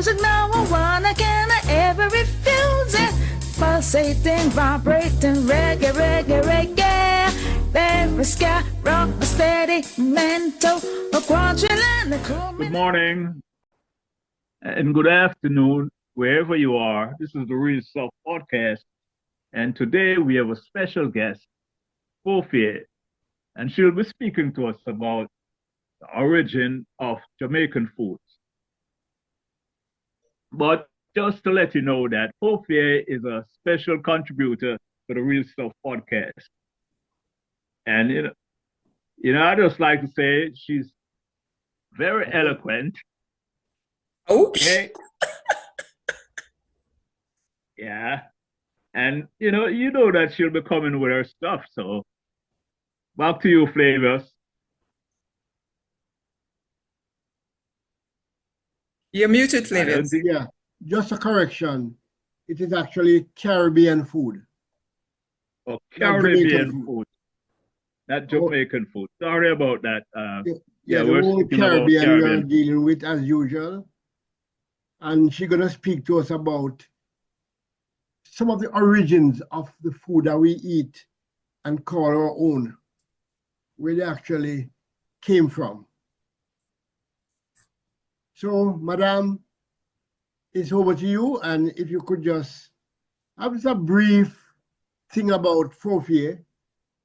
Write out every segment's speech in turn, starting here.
music no one can ever refuse it. Pulsating, vibrating, reggae, reggae, reggae. Very sky, rock, steady, mental, a quadrillion. Good morning and good afternoon, wherever you are. This is the Real Self Podcast, and today we have a special guest, Fofie, and she'll be speaking to us about the origin of Jamaican foods. But just to let you know that Fofie is a special contributor to the Real Self Podcast. And, I just like to say she's very eloquent. Okay. Yeah. And, you know that she'll be coming with her stuff. So back to you, Flavius. You're muted, Flavius. Yeah, just a correction. It is actually Caribbean food. Oh, Caribbean food. Not Jamaican food. Sorry about that. The whole Caribbean we are dealing with as usual. And she's going to speak to us about some of the origins of the food that we eat and call our own, where they actually came from. So, Madam, it's over to you. And if you could just have a brief thing about Fofie,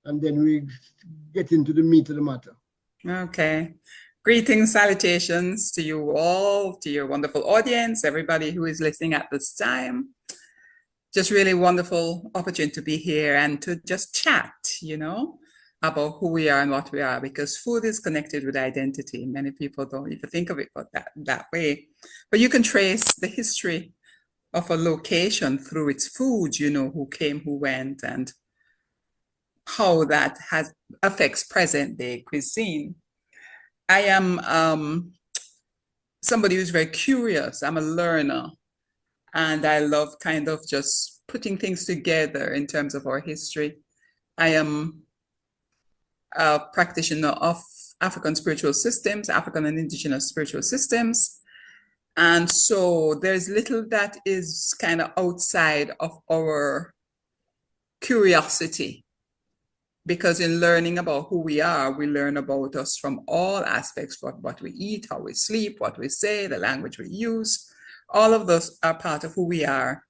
and then we get into the meat of the matter. Okay. Greetings, salutations to you all, to your wonderful audience, everybody who is listening at this time. Just really wonderful opportunity to be here and to just chat, about who we are and what we are, because food is connected with identity. Many people don't even think of it that way. But you can trace the history of a location through its food, who came, who went, and how that affects present day cuisine. I am somebody who's very curious. I'm a learner, and I love kind of just putting things together in terms of our history. I am a practitioner of African spiritual systems, African and indigenous spiritual systems. And so there's little that is kind of outside of our curiosity. Because in learning about who we are, we learn about us from all aspects, what we eat, how we sleep, what we say, the language we use. All of those are part of who we are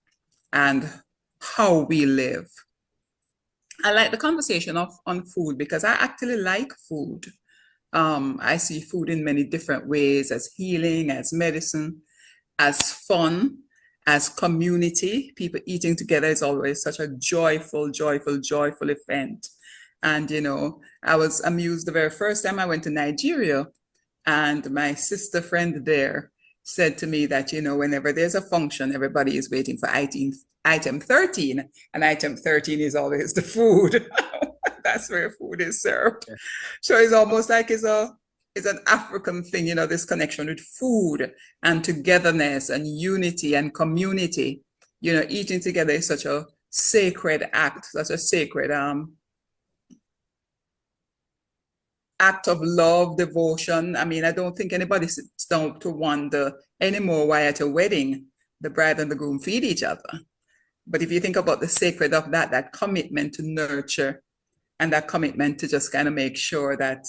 and how we live. I like the conversation on food because I actually like food. I see food in many different ways, as healing, as medicine, as fun, as community. People eating together is always such a joyful event. And, I was amused the very first time I went to Nigeria, and my sister friend there said to me that, whenever there's a function, everybody is waiting for item 13, and item 13 is always the food. That's where food is served. Yeah. So it's almost like it's an African thing, this connection with food and togetherness and unity and community. Eating together is such a sacred act, such a sacred act of love, devotion. I mean, I don't think anybody sits down to wonder anymore why at a wedding, the bride and the groom feed each other. But if you think about the sacred of that commitment to nurture and that commitment to just kind of make sure that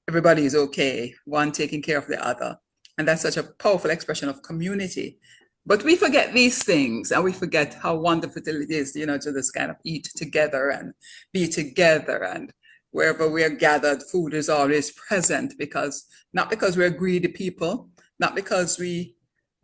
everybody is okay, one taking care of the other. And that's such a powerful expression of community. But we forget these things, and we forget how wonderful it is, to just kind of eat together and be together. And wherever we are gathered, food is always present, not because we're greedy people, not because we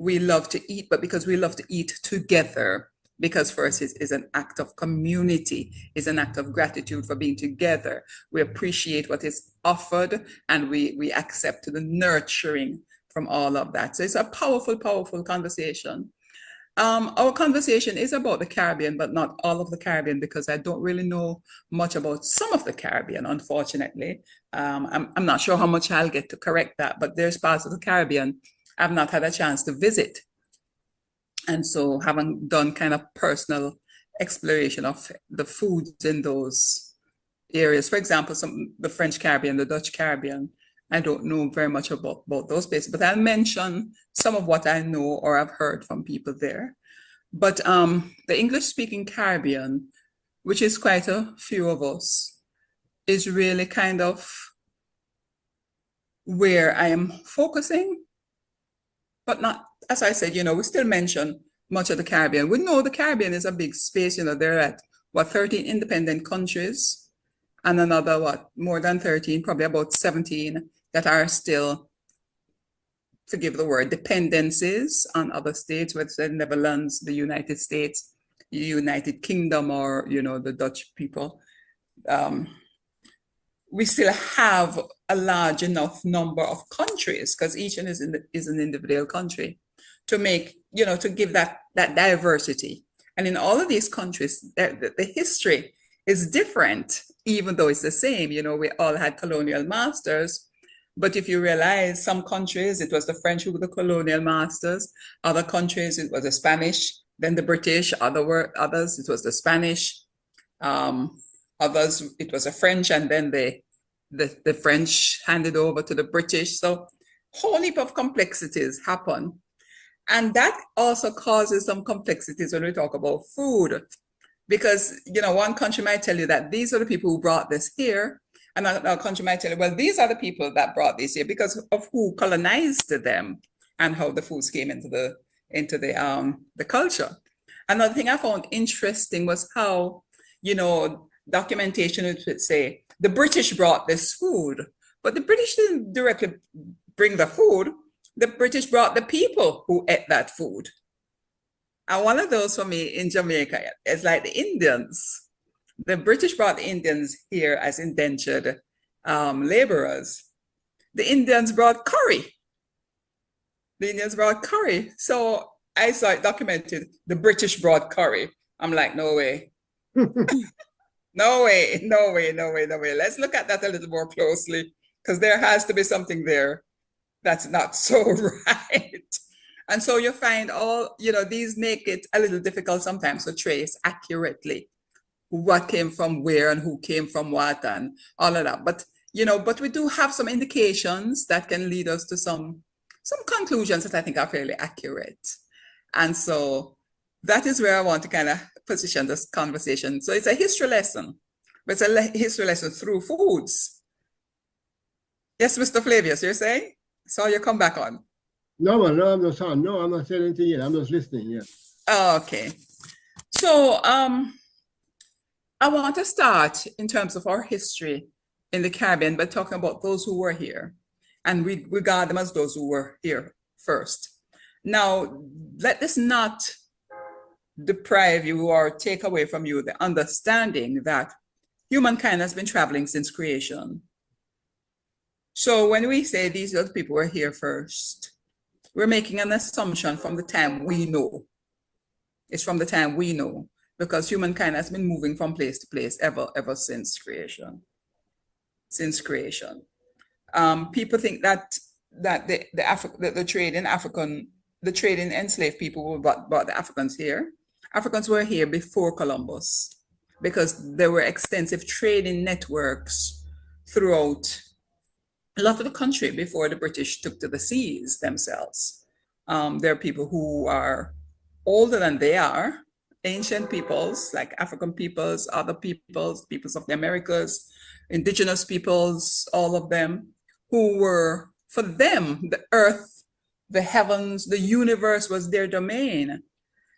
love to eat, but because we love to eat together. Because first is an act of community, is an act of gratitude for being together. We appreciate what is offered, and we accept the nurturing from all of that. So it's a powerful conversation. Our conversation is about the Caribbean, but not all of the Caribbean, because I don't really know much about some of the Caribbean, unfortunately. I'm not sure how much I'll get to correct that, but there's parts of the Caribbean I've not had a chance to visit. And so haven't done kind of personal exploration of the foods in those areas. For example, the French Caribbean, the Dutch Caribbean, I don't know very much about those places, but I'll mention some of what I know or I've heard from people there. But the English-speaking Caribbean, which is quite a few of us, is really kind of where I am focusing, but not, as I said, we still mention much of the Caribbean. We know the Caribbean is a big space, they're at, 13 independent countries, and another, more than 13, probably about 17 that are still, forgive the word, dependencies on other states, whether it's the Netherlands, the United States, the United Kingdom, or, the Dutch people. We still have a large enough number of countries, because each one is an individual country, to make, to give that diversity. And in all of these countries, the history is different, even though it's the same. We all had colonial masters, but if you realize some countries, it was the French who were the colonial masters. Other countries, it was the Spanish, then the British. Others, it was the Spanish. Others, it was the French, and then the French handed over to the British. So whole heap of complexities happen. And that also causes some complexities when we talk about food. Because, one country might tell you that these are the people who brought this here. And another country might tell you, well, these are the people that brought this here because of who colonized them and how the foods came into the culture. Another thing I found interesting was how, documentation would say, the British brought this food, but the British didn't directly bring the food. The British brought the people who ate that food. And one of those for me in Jamaica is like the Indians. The British brought the Indians here as indentured laborers. The Indians brought curry. So I saw it documented, the British brought curry. I'm like, no way. No way. Let's look at that a little more closely, because there has to be something there that's not so right. And so you find these make it a little difficult sometimes to trace accurately what came from where and who came from what and all of that. But, but we do have some indications that can lead us to some conclusions that I think are fairly accurate. And so that is where I want to kind of position this conversation. So it's a history lesson, but it's a history lesson through foods. Yes, Mr. Flavius, you're saying? So you come back on. No, I'm not saying. No, I'm not saying anything yet. I'm just listening. Yeah. Oh, okay. So I want to start in terms of our history in the Caribbean by talking about those who were here, and we regard them as those who were here first. Now, let this not deprive you or take away from you the understanding that humankind has been traveling since creation. So when we say these other people were here first, we're making an assumption from the time we know. It's from the time we know, because humankind has been moving from place to place ever since creation. People think that the trade in enslaved people brought the Africans here. Africans were here before Columbus, because there were extensive trading networks throughout a lot of the country before the British took to the seas themselves. There are people who are older than they are, ancient peoples like African peoples, other peoples of the Americas, indigenous peoples, all of them, who were, for them, the earth, the heavens, the universe was their domain.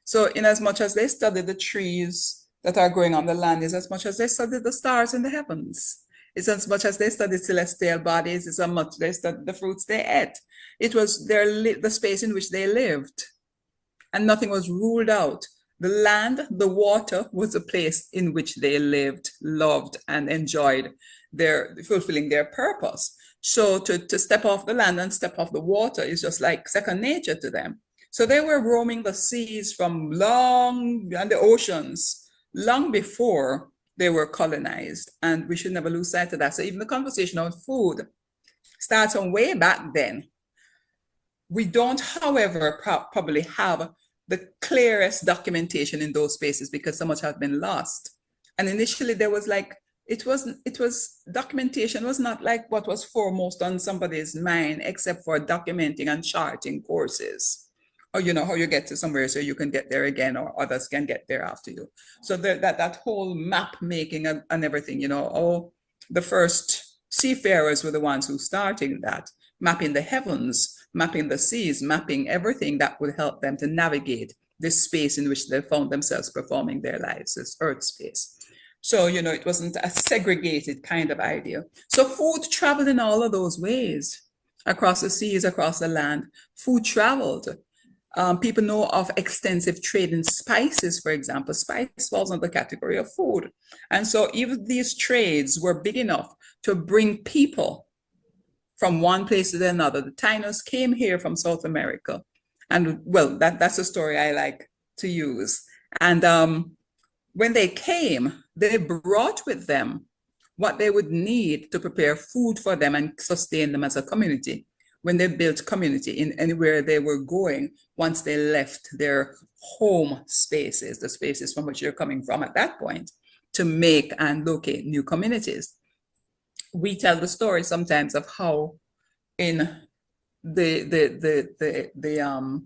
So in as much as they studied the trees that are growing on the land, is as much as they studied the stars in the heavens. It's as much as they studied celestial bodies, it's as much they studied the fruits they ate. It was the space in which they lived, and nothing was ruled out. The land, the water was the place in which they lived, loved, and enjoyed fulfilling their purpose. So to step off the land and step off the water is just like second nature to them. So they were roaming the seas and the oceans long before they were colonized, and we should never lose sight of that. So even the conversation on food starts from way back then. We don't, however, probably have the clearest documentation in those spaces because so much has been lost. And initially there was like it was documentation was not like what was foremost on somebody's mind, except for documenting and charting courses, or how you get to somewhere so you can get there again, or others can get there after you. So that whole map making and everything, the first seafarers were the ones who started that, mapping the heavens, mapping the seas, mapping everything that would help them to navigate this space in which they found themselves performing their lives, this earth space. So, it wasn't a segregated kind of idea. So food traveled in all of those ways, across the seas, across the land. Food traveled. People know of extensive trade in spices, for example. Spice falls under the category of food. And so even these trades were big enough to bring people from one place to another. The Tainos came here from South America. And well, that's a story I like to use. And when they came, they brought with them what they would need to prepare food for them and sustain them as a community when they built community in anywhere they were going once they left their home spaces, the spaces from which you're coming from at that point, to make and locate new communities. We tell the story sometimes of how in the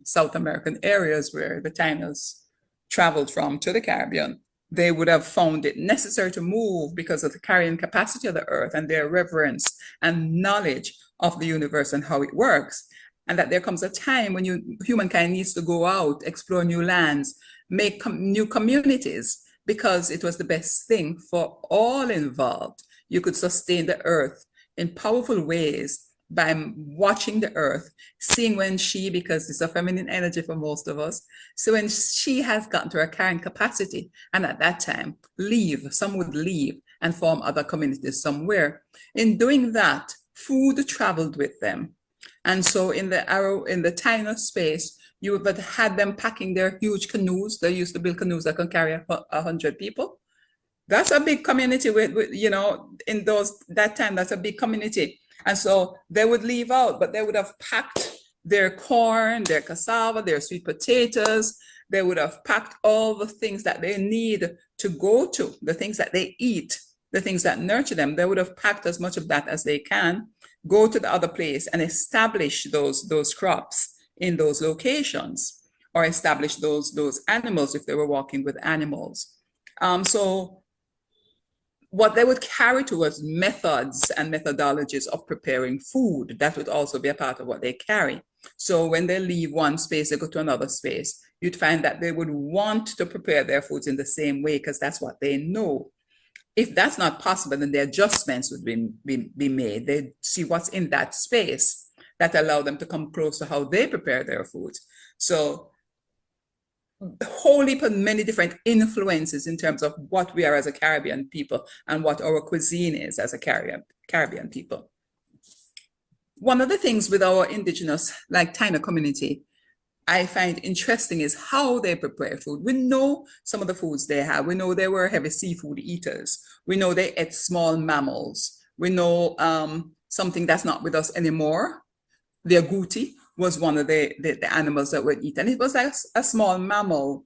South American areas where the Tainos traveled from to the Caribbean, they would have found it necessary to move because of the carrying capacity of the earth and their reverence and knowledge of the universe and how it works. And that there comes a time when humankind needs to go out, explore new lands, make new communities, because it was the best thing for all involved. You could sustain the earth in powerful ways by watching the earth, seeing when because it's a feminine energy for most of us, so when she has gotten to her carrying capacity, and at that time, some would leave and form other communities somewhere. In doing that, food traveled with them. And so in the Taino space, you would have had them packing their huge canoes. They used to build canoes that can carry 100 people. That's a big community with in that time, that's a big community. And so they would leave out, but they would have packed their corn, their cassava, their sweet potatoes. They would have packed all the things that they need to go to, the things that they eat, the things that nurture them. They would have packed as much of that as they can, go to the other place and establish those crops in those locations, or establish those animals if they were walking with animals. So what they would carry towards methods and methodologies of preparing food, that would also be a part of what they carry. So when they leave one space, they go to another space, you'd find that they would want to prepare their foods in the same way because that's what they know. If that's not possible, then the adjustments would be made. They'd see what's in that space that allow them to come close to how they prepare their foods. So wholly many different influences in terms of what we are as a Caribbean people and what our cuisine is as a Caribbean people. One of the things with our indigenous, like Taino community, I find interesting is how they prepare food. We know some of the foods they have. We know they were heavy seafood eaters. We know they ate small mammals. We know something that's not with us anymore. The agouti was one of the animals that would eat. And it was like a small mammal,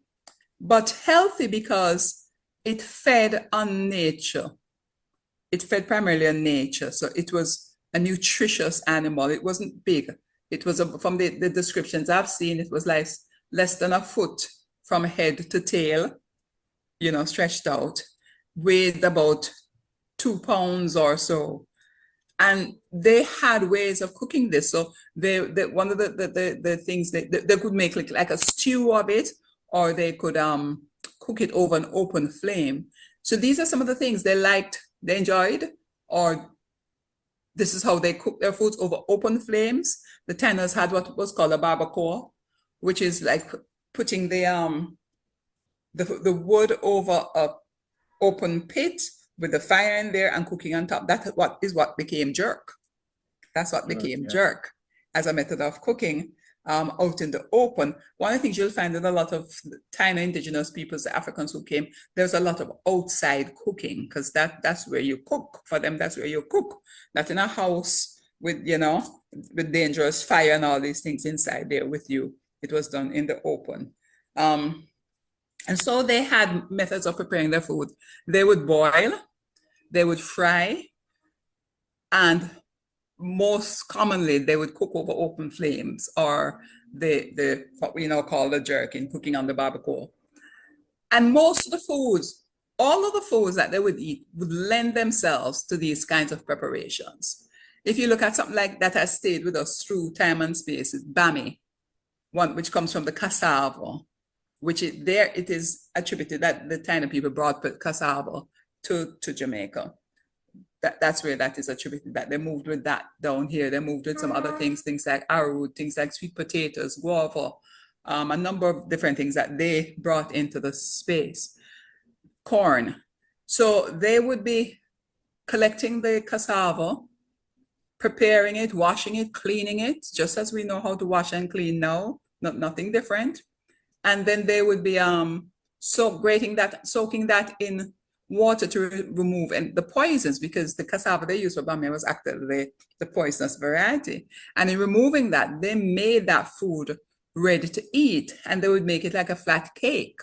but healthy because it fed on nature. It fed primarily on nature. So it was a nutritious animal. It wasn't big. It was, from the descriptions I've seen, it was like less than a foot from head to tail, stretched out, weighed about 2 pounds or so. And they had ways of cooking this. So one of the things they could make like a stew of it, or they could cook it over an open flame. So these are some of the things they liked, they enjoyed, or this is how they cook their foods, over open flames. The Tainos had what was called a barbacoa, which is like putting the wood over a open pit with the fire in there and cooking on top. That's what became jerk. That's what became jerk as a method of cooking out in the open. One of the things you'll find in a lot of Taino indigenous peoples, the Africans who came, there's a lot of outside cooking, because that's where you cook. For them, that's where you cook. Not in a house with, with dangerous fire and all these things inside there with you. It was done in the open. And so they had methods of preparing their food. They would boil. they would fry, and most commonly they would cook over open flames, or the what we now call the jerkin, cooking on the barbecue. And most of the foods, all of the foods that they would eat would lend themselves to these kinds of preparations. If you look at something like that has stayed with us through time and space, it's bami, one which comes from the cassava, which it is attributed that the Taino people brought cassava to Jamaica. That's where that is attributed, that they moved with that down here. They moved with some other things like arrowroot, things like sweet potatoes, guava, a number of different things that they brought into the space. Corn. So they would be collecting the cassava, preparing it, washing it, cleaning it, just as we know how to wash and clean now, nothing different. And then they would be soaking that in water to remove the poisons, because the cassava they used for bami was actually the poisonous variety. And in removing that, they made that food ready to eat, and they would make it like a flat cake.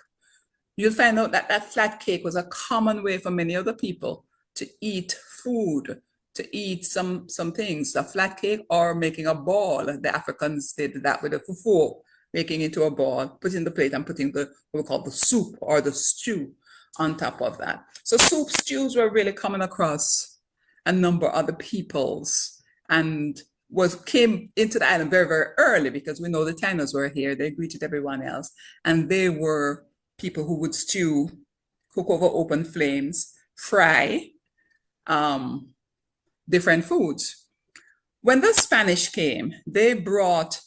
You'll find out that that flat cake was a common way for many other people to eat food, to eat some things, a flat cake, or making a ball. The Africans did that with a fufu, making it into a ball, putting the plate and putting what we call the soup or the stew on top of that. So soup stews were really coming across a number of other peoples, and came into the island very, very early, because we know the Tainos were here. They greeted everyone else, and they were people who would stew, cook over open flames, fry different foods. When the Spanish came, they brought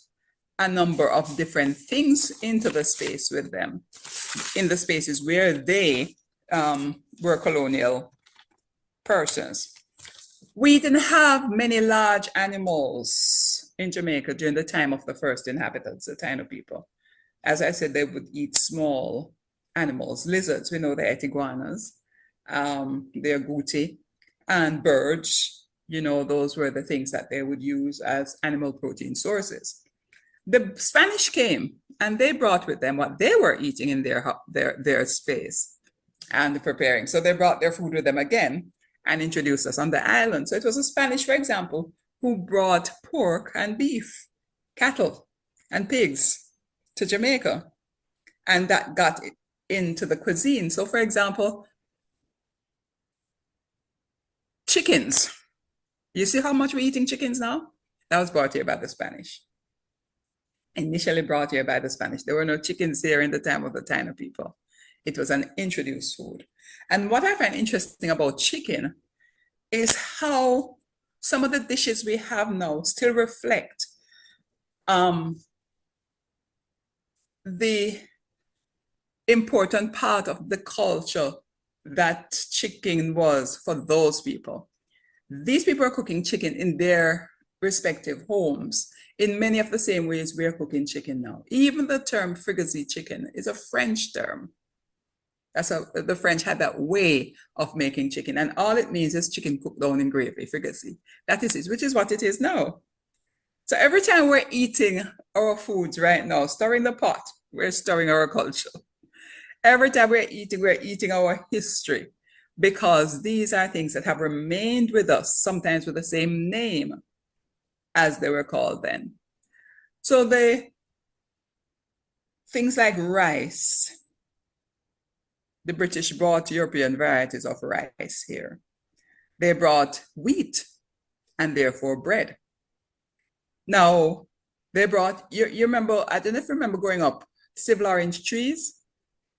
a number of different things into the space with them, in the spaces where they were colonial persons. We didn't have many large animals in Jamaica during the time of the first inhabitants, the Taino people. As I said, they would eat small animals, lizards. We know they ate iguanas, they're agouti, and birds. You know, those were the things that they would use as animal protein sources. The Spanish came, and they brought with them what they were eating in their space and preparing. So they brought their food with them again and introduced us on the island. So it was the Spanish, for example, who brought pork and beef, cattle and pigs to Jamaica. And that got into the cuisine. So for example, chickens. You see how much we're eating chickens now? That was brought here by the Spanish. Initially brought here by the Spanish. There were no chickens here in the time of the Taino people. It was an introduced food. And what I find interesting about chicken is how some of the dishes we have now still reflect the important part of the culture that chicken was for those people. These people are cooking chicken in their respective homes in many of the same ways we're cooking chicken now. Even the term fricassee chicken is a French term. The French had that way of making chicken, and all it means is chicken cooked down in gravy, fricassee. That is it, which is what it is now. So every time we're eating our foods right now, stirring the pot, we're stirring our culture. Every time we're eating our history, because these are things that have remained with us, sometimes with the same name as they were called then. So things like rice, the British brought European varieties of rice here. They brought wheat and therefore bread. Now, they brought, you remember, I don't know if you remember growing up, civil orange trees,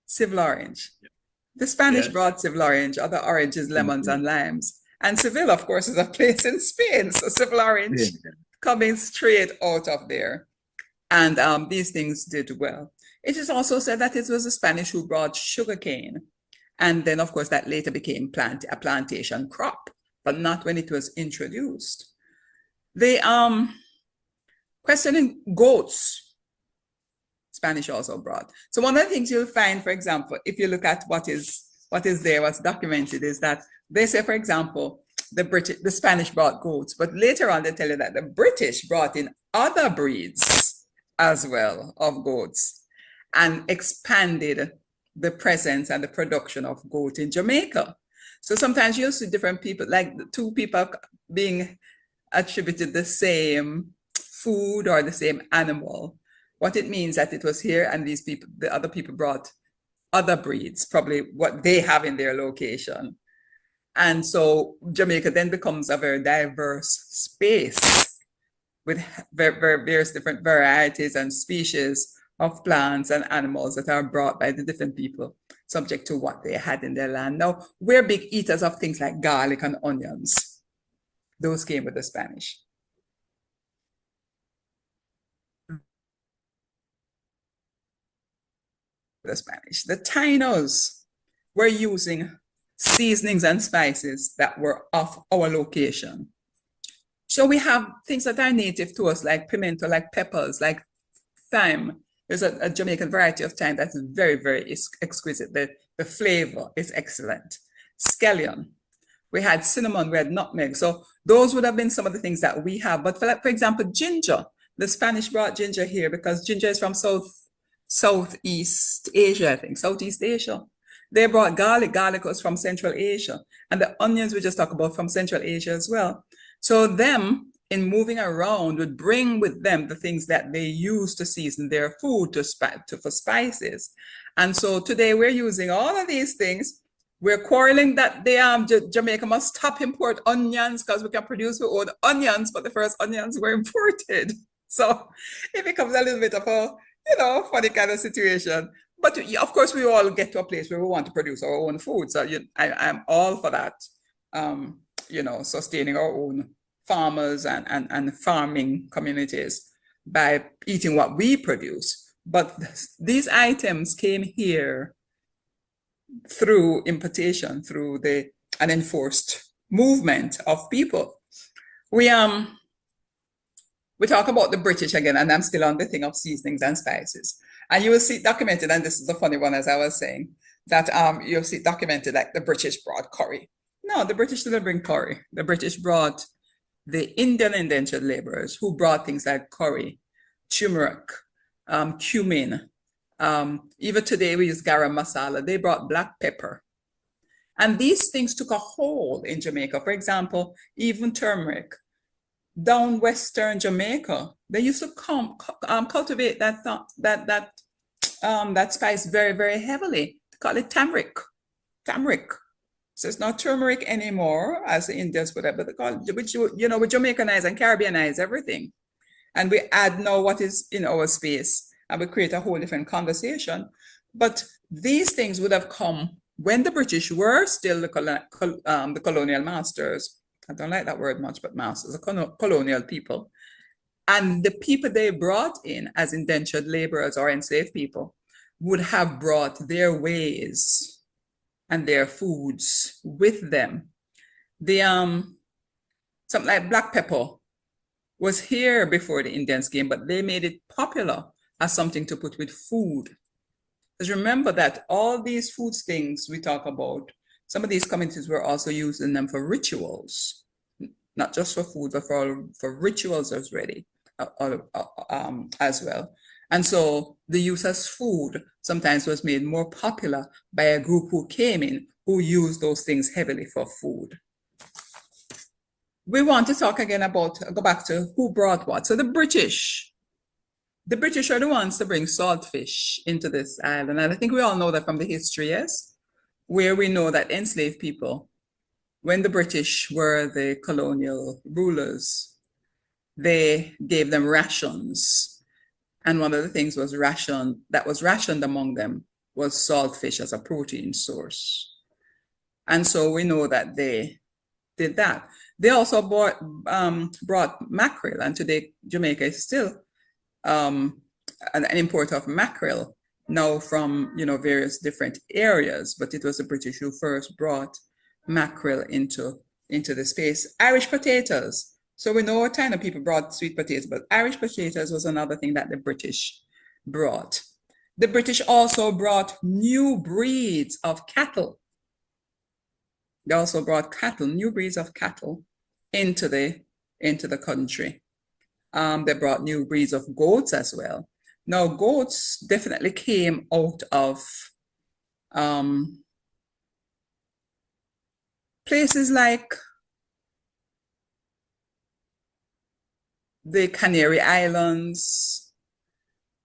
civil orange. Yeah. The Spanish brought civil orange, other oranges, lemons, and limes. And Seville, of course, is a place in Spain. So civil orange coming straight out of there. And these things did well. It is also said that it was the Spanish who brought sugarcane. And then, of course, that later became a plantation crop, but not when it was introduced. The questioning goats, Spanish also brought. So one of the things you'll find, for example, if you look at what is there, what's documented, is that they say, for example, the Spanish brought goats, but later on they tell you that the British brought in other breeds as well of goats and expanded the presence and the production of goat in Jamaica. So sometimes you'll see different people, like the two people being attributed the same food or the same animal. What it means that it was here and these people, the other people brought other breeds, probably what they have in their location. And so Jamaica then becomes a very diverse space with various different varieties and species of plants and animals that are brought by the different people, subject to what they had in their land. Now, we're big eaters of things like garlic and onions. Those came with the Spanish. The Tainos were using seasonings and spices that were of our location. So we have things that are native to us, like pimento, like peppers, like thyme. There's a Jamaican variety of thyme that's very, very exquisite. The flavor is excellent. Scallion. We had cinnamon, we had nutmeg. So those would have been some of the things that we have. But for example, ginger. The Spanish brought ginger here because ginger is from Southeast Asia, I think, Southeast Asia. They brought garlic. Garlic was from Central Asia. And the onions we just talked about from Central Asia as well. So them, in moving around, would bring with them the things that they use to season their food for spices. And so today we're using all of these things. We're quarreling that Jamaica must stop import onions because we can produce our own onions, but the first onions were imported. So it becomes a little bit of a, funny kind of situation. But of course, we all get to a place where we want to produce our own food. So I'm all for that, sustaining our own farmers and farming communities by eating what we produce. But these items came here through importation, through an enforced movement of people. We talk about the British again, and I'm still on the thing of seasonings and spices. And you will see it documented, and this is the funny one, as I was saying, that you'll see it documented like the British brought curry. No, the British didn't bring curry. The British brought the Indian indentured laborers who brought things like curry, turmeric, cumin. Even today we use garam masala. They brought black pepper. And these things took a hold in Jamaica. For example, even turmeric. Down Western Jamaica, they used to cultivate that spice very, very heavily. They call it tamaric. So it's not turmeric anymore, as the Indians put it, but they call it, which, we Jamaicanize and Caribbeanize everything. And we add now what is in our space, and we create a whole different conversation. But these things would have come when the British were still the colonial masters. I don't like that word much, but masters, the colonial people. And the people they brought in as indentured laborers or enslaved people would have brought their ways and their foods with them. Something like black pepper was here before the Indians came, but they made it popular as something to put with food. Because remember that all these food things we talk about, some of these communities were also using them for rituals, not just for food, but for rituals as well. And so the use as food sometimes was made more popular by a group who came in, who used those things heavily for food. We want to talk again about, go back to who brought what. So the British are the ones to bring saltfish into this island. And I think we all know that from the history, yes, where we know that enslaved people, when the British were the colonial rulers, they gave them rations. And one of the things that was rationed among them was saltfish as a protein source. And so we know that they did that. They also brought mackerel, and today Jamaica is still an importer of mackerel, now from various different areas, but it was the British who first brought mackerel into the space. Irish potatoes. So we know what kind of people brought sweet potatoes, but Irish potatoes was another thing that the British brought. The British also brought new breeds of cattle. They also brought new breeds of cattle into the country. They brought new breeds of goats as well. Now, goats definitely came out of places like the Canary Islands,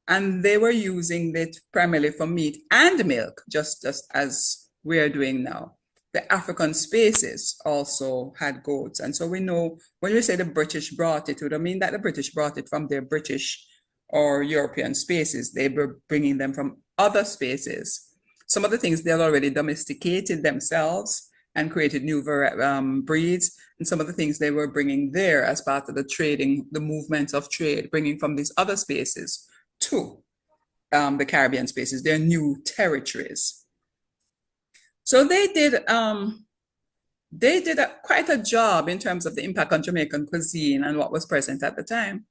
and they were using it primarily for meat and milk, just as we are doing now. The African spaces also had goats. And so we know when you say the British brought it, it would mean that the British brought it from their British or European spaces. They were bringing them from other spaces. Some of the things they had already domesticated themselves and created new breeds. And some of the things they were bringing there as part of the trading, the movements of trade, bringing from these other spaces to the Caribbean spaces, their new territories. So they did quite a job in terms of the impact on Jamaican cuisine and what was present at the time.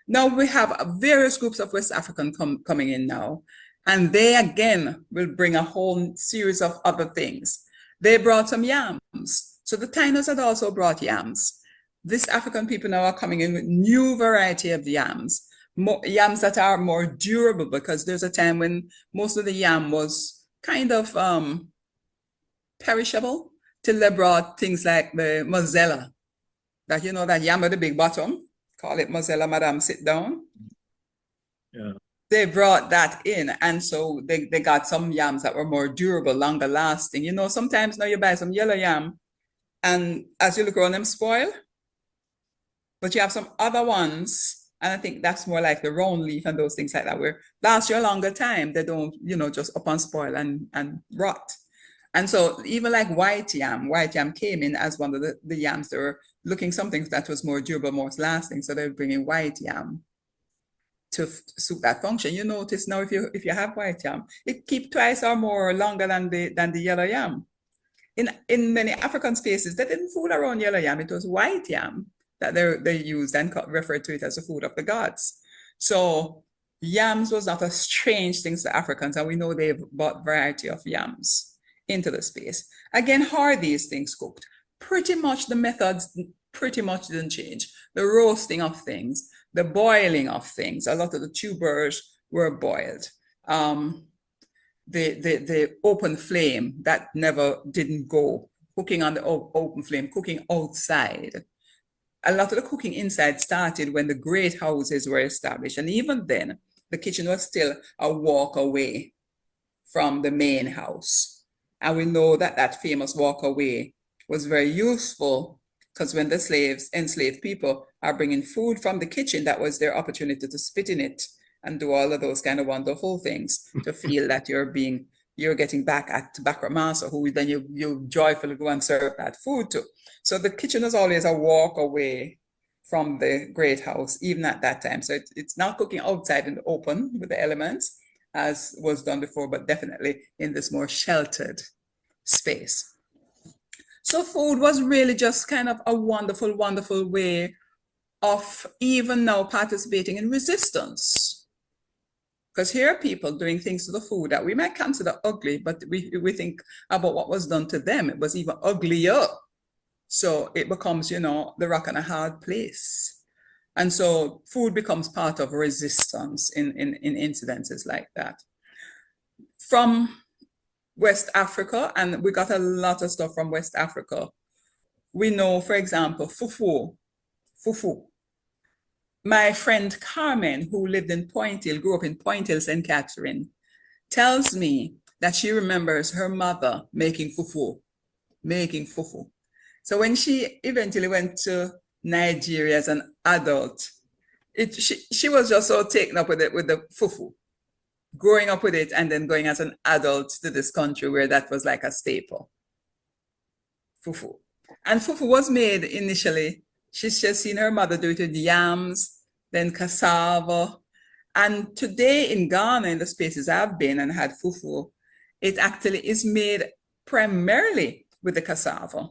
Now we have various groups of West African coming in now, and they again will bring a whole series of other things. They brought some yams. So the Tainos had also brought yams. These African people now are coming in with new variety of yams, yams that are more durable, because there's a time when most of the yam was kind of perishable, till they brought things like the mozella, that that yam with the big bottom, call it mozella, madam, sit down. Yeah. They brought that in, and so they got some yams that were more durable, longer lasting. Sometimes now you buy some yellow yam, and as you look around them, spoil. But you have some other ones, and I think that's more like the round leaf and those things like that, where last you a longer time. They don't, just up and spoil and rot. And so even like white yam came in as one of the yams. They were looking something that was more durable, more lasting. So they were bringing white yam to suit that function. You notice now if you have white yam, it keeps twice or more longer than the yellow yam. In many African spaces, they didn't fool around yellow yam. It was white yam that they used and referred to it as the food of the gods. So yams was not a strange thing to Africans, and we know they've brought variety of yams into the space. Again, how are these things cooked? Pretty much the methods pretty much didn't change. The roasting of things, the boiling of things. A lot of the tubers were boiled. The open flame that didn't go, cooking on the open flame, cooking outside. A lot of the cooking inside started when the great houses were established. And even then, the kitchen was still a walk away from the main house. And we know that famous walk away was very useful, because when the enslaved people are bringing food from the kitchen, that was their opportunity to spit in it and do all of those kind of wonderful things to feel that you're getting back at Bakra Master, who then you joyfully go and serve that food to. So the kitchen is always a walk away from the great house, even at that time. So it's not cooking outside in the open with the elements, as was done before, but definitely in this more sheltered space. So food was really just kind of a wonderful, wonderful way of even now participating in resistance. Because here are people doing things to the food that we might consider ugly, but we think about what was done to them. It was even uglier. So it becomes, the rock and a hard place. And so food becomes part of resistance in incidences like that. From West Africa, and we got a lot of stuff from West Africa. We know, for example, fufu. My friend Carmen, who lived in Point Hill, grew up in Point Hill, St. Catherine, tells me that she remembers her mother making fufu. So when she eventually went to Nigeria as an adult, she was just so taken up with it, with the fufu, growing up with it, and then going as an adult to this country where that was like a staple. Fufu. And fufu was made initially, she's just seen her mother do it with yams, then cassava. And today in Ghana, in the spaces I've been and had fufu, it actually is made primarily with the cassava.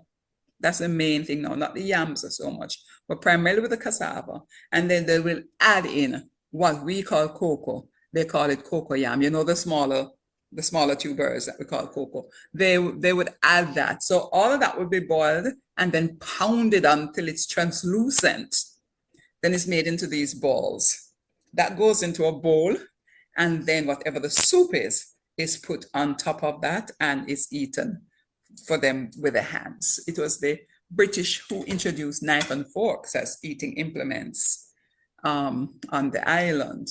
That's the main thing now, not the yams so much, but primarily with the cassava. And then they will add in what we call cocoa. They call it cocoa yam. The smaller tubers that we call cocoa. They would add that. So all of that would be boiled and then pounded until it's translucent. Then it's made into these balls. That goes into a bowl, and then whatever the soup is put on top of that and is eaten for them with their hands. It was the British who introduced knife and forks as eating implements on the island.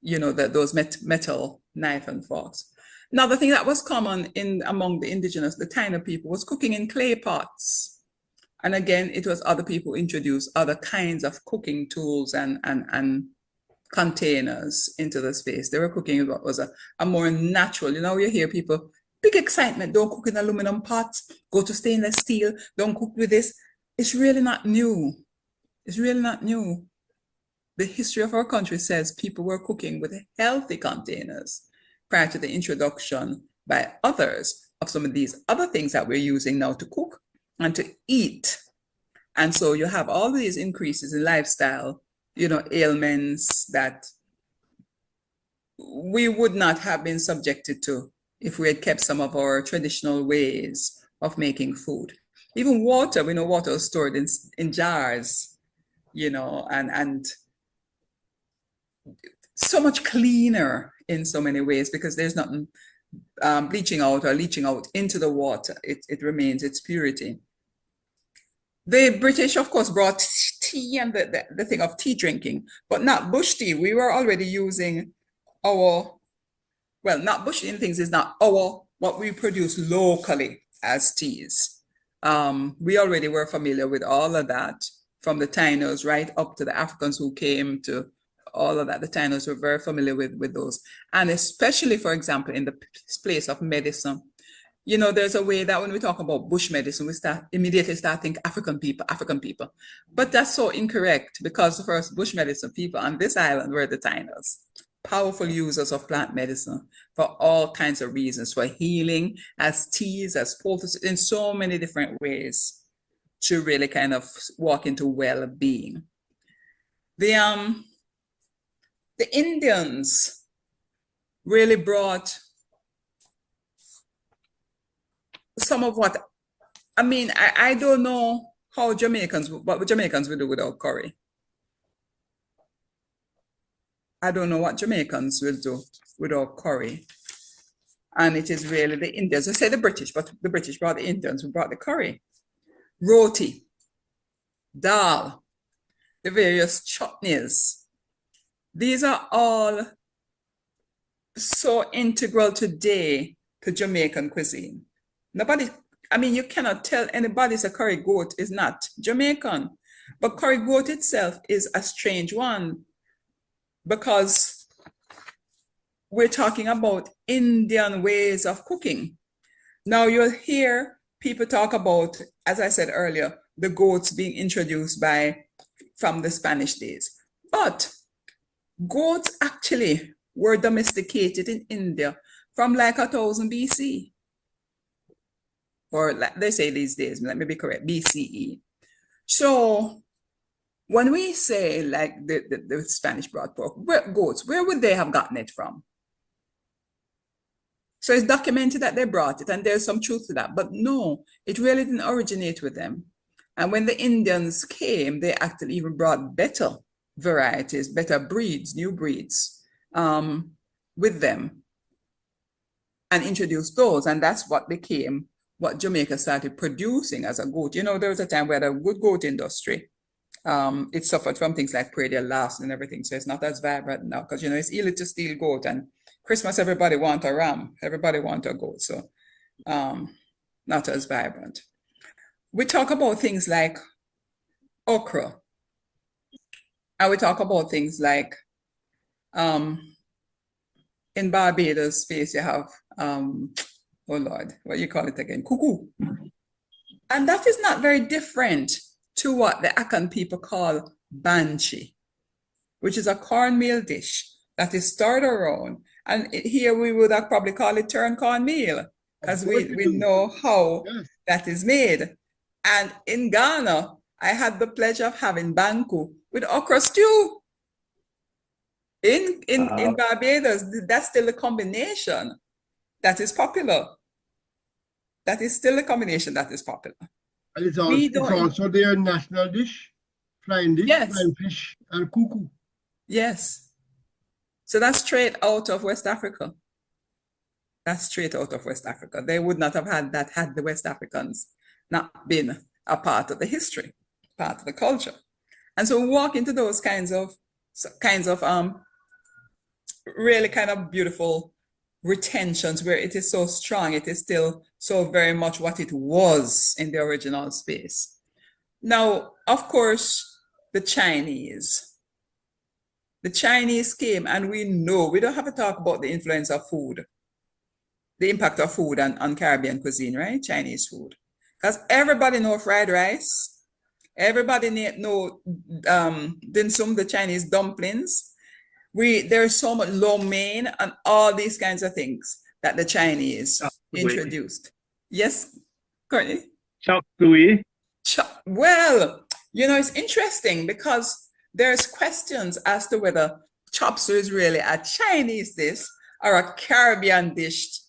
You know, those metal knife and forks. Another thing that was common among the indigenous, the Taino people, was cooking in clay pots. And again, it was other people who introduced other kinds of cooking tools and containers into the space. They were cooking what was a more natural, you know, you hear people, big excitement, don't cook in aluminum pots, go to stainless steel, don't cook with this. It's really not new. It's really not new. The history of our country says people were cooking with healthy containers prior to the introduction by others of some of these other things that we're using now to cook and to eat. And so you have all these increases in lifestyle, you know, ailments that we would not have been subjected to if we had kept some of our traditional ways of making food. Even water, we know water is stored in jars, you know, and so much cleaner in so many ways because there's nothing bleaching out or leaching out into the water. It remains its purity. The British, of course, brought tea and the thing of tea drinking, but not bush tea. We were already using our, well, not bush tea things is not what we produce locally as teas. We already were familiar with all of that from the Tainos right up to the Africans who came to all of that. The Tainos were very familiar with those. And especially, for example, in the place of medicine, you know, there's a way that when we talk about bush medicine, we immediately start thinking African people. But that's so incorrect because the first bush medicine people on this island were the Tainos, powerful users of plant medicine for all kinds of reasons, for healing, as teas, as poultices, in so many different ways to really kind of walk into well-being. The Indians really brought some of what, I mean, I don't know how what Jamaicans would do without curry. I don't know what Jamaicans will do without curry. And it is really the Indians, I say the British, but the British brought the Indians who brought the curry. Roti, dal, the various chutneys. These are all so integral today to Jamaican cuisine. Nobody, I mean, you cannot tell anybody a curry goat is not Jamaican, but curry goat itself is a strange one because we're talking about Indian ways of cooking. Now you'll hear people talk about, as I said earlier, the goats being introduced from the Spanish days. But goats actually were domesticated in India from like 1000 BC. Or like they say these days, let me be correct, BCE. So when we say like the Spanish brought pork, goats, where would they have gotten it from? So it's documented that they brought it and there's some truth to that, but no, it really didn't originate with them. And when the Indians came, they actually even brought better varieties, better breeds, new breeds with them and introduced those. And that's what became what Jamaica started producing as a goat. You know, there was a time we had a good goat industry. It suffered from things like prairie loss and everything. So it's not as vibrant now because, you know, it's easy to steal goat and Christmas, everybody want a ram. Everybody want a goat. So not as vibrant. We talk about things like okra. And we talk about things like in Barbados space, you have, oh Lord, what do you call it again? Cuckoo. And that is not very different to what the Akan people call banshee, which is a cornmeal dish that is stirred around. And here we would have probably call it turn cornmeal because we know how that is made. And in Ghana, I had the pleasure of having banku with okra stew. In Barbados, that's still a combination that is popular. That is still a combination that is popular. And it's also their national dish, flying dish, yes. flying fish, and cuckoo. Yes. So that's straight out of West Africa. That's straight out of West Africa. They would not have had that had the West Africans not been a part of the history, part of the culture. And so we walk into those kinds of really kind of beautiful retentions where it is so strong, it is still so very much what it was in the original space. Now, of course, the Chinese came, and we know, we don't have to talk about the influence of food, the impact of food on Caribbean cuisine, right? Chinese food. Because everybody know fried rice. Everybody know dim sum, the Chinese dumplings. There's so much lo mein and all these kinds of things that the Chinese introduced. Yes, Courtney? Chop suey. Well, you know, it's interesting because there's questions as to whether chop suey is really a Chinese dish or a Caribbean dish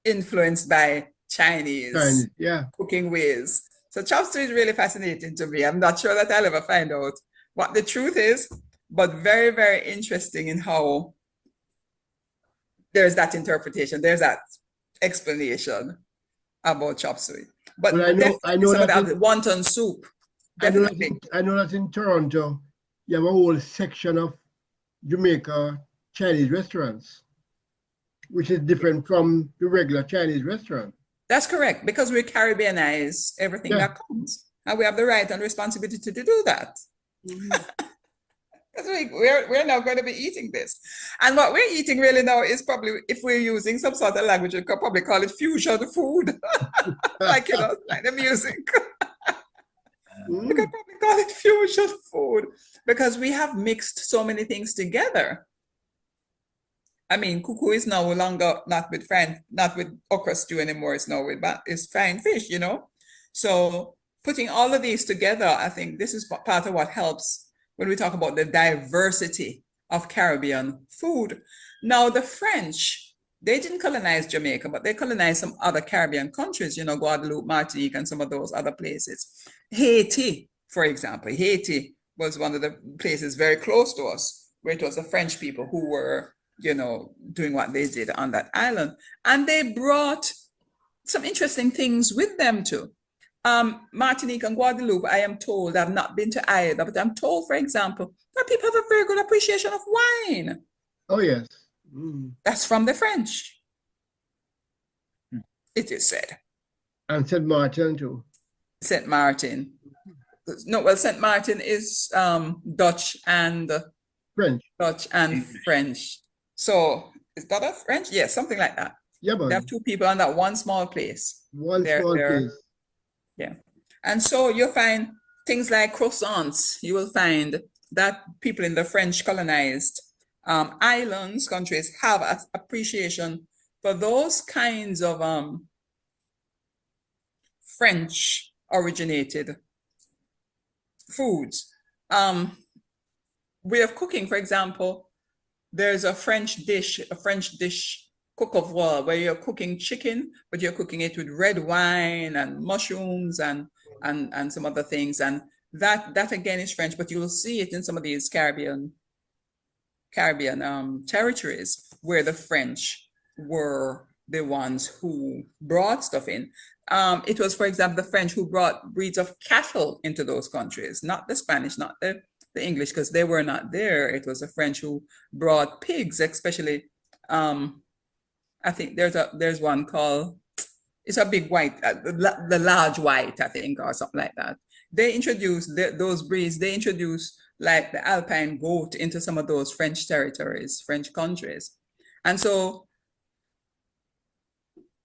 influenced by Chinese cooking ways. So chop suey is really fascinating to me. I'm not sure that I'll ever find out what the truth is, but very, very interesting in how there's that interpretation, there's that explanation about chop suey. But well, I know that wonton soup. I know that in Toronto, you have a whole section of Jamaica Chinese restaurants, which is different from the regular Chinese restaurant. That's correct, because we Caribbeanize everything that comes, and we have the right and responsibility to do that. We're now going to be eating this, and what we're eating really now is probably, if we're using some sort of language, we could probably call it fusion food, like, you know, like the music. We could probably call it fusion food because we have mixed so many things together. I mean, kuku is no longer not with okra stew anymore. It's now it's fine fish, you know. So putting all of these together, I think this is part of what helps when we talk about the diversity of Caribbean food. Now, the French, they didn't colonize Jamaica, but they colonized some other Caribbean countries, you know, Guadeloupe, Martinique, and some of those other places. Haiti, for example, Haiti was one of the places very close to us, where it was the French people who were, you know, doing what they did on that island. And they brought some interesting things with them too. Martinique and Guadeloupe, I am told, I've not been to either, but I'm told, for example, that people have a very good appreciation of wine. Oh, yes. That's from the French, it is said. And St. Martin too. St. Martin. No, well, St. Martin is Dutch and French. Dutch and French. So is that a French? Yes, something like that. Yeah, but they have two people on that one small place. One small place. Yeah. And so you'll find things like croissants. You will find that people in the French colonized islands, countries, have an appreciation for those kinds of French originated foods. Way of cooking, for example, there's a French dish, coq au vent, where you're cooking chicken, but you're cooking it with red wine and mushrooms and some other things. And that again is French, but you will see it in some of these Caribbean territories where the French were the ones who brought stuff in. It was, for example, the French who brought breeds of cattle into those countries, not the Spanish, not the English, because they were not there. It was the French who brought pigs, especially. I think there's one called, it's a big white, the large white, I think, or something like that. They introduced those breeds. They introduced like the Alpine goat into some of those French territories, French countries. And so,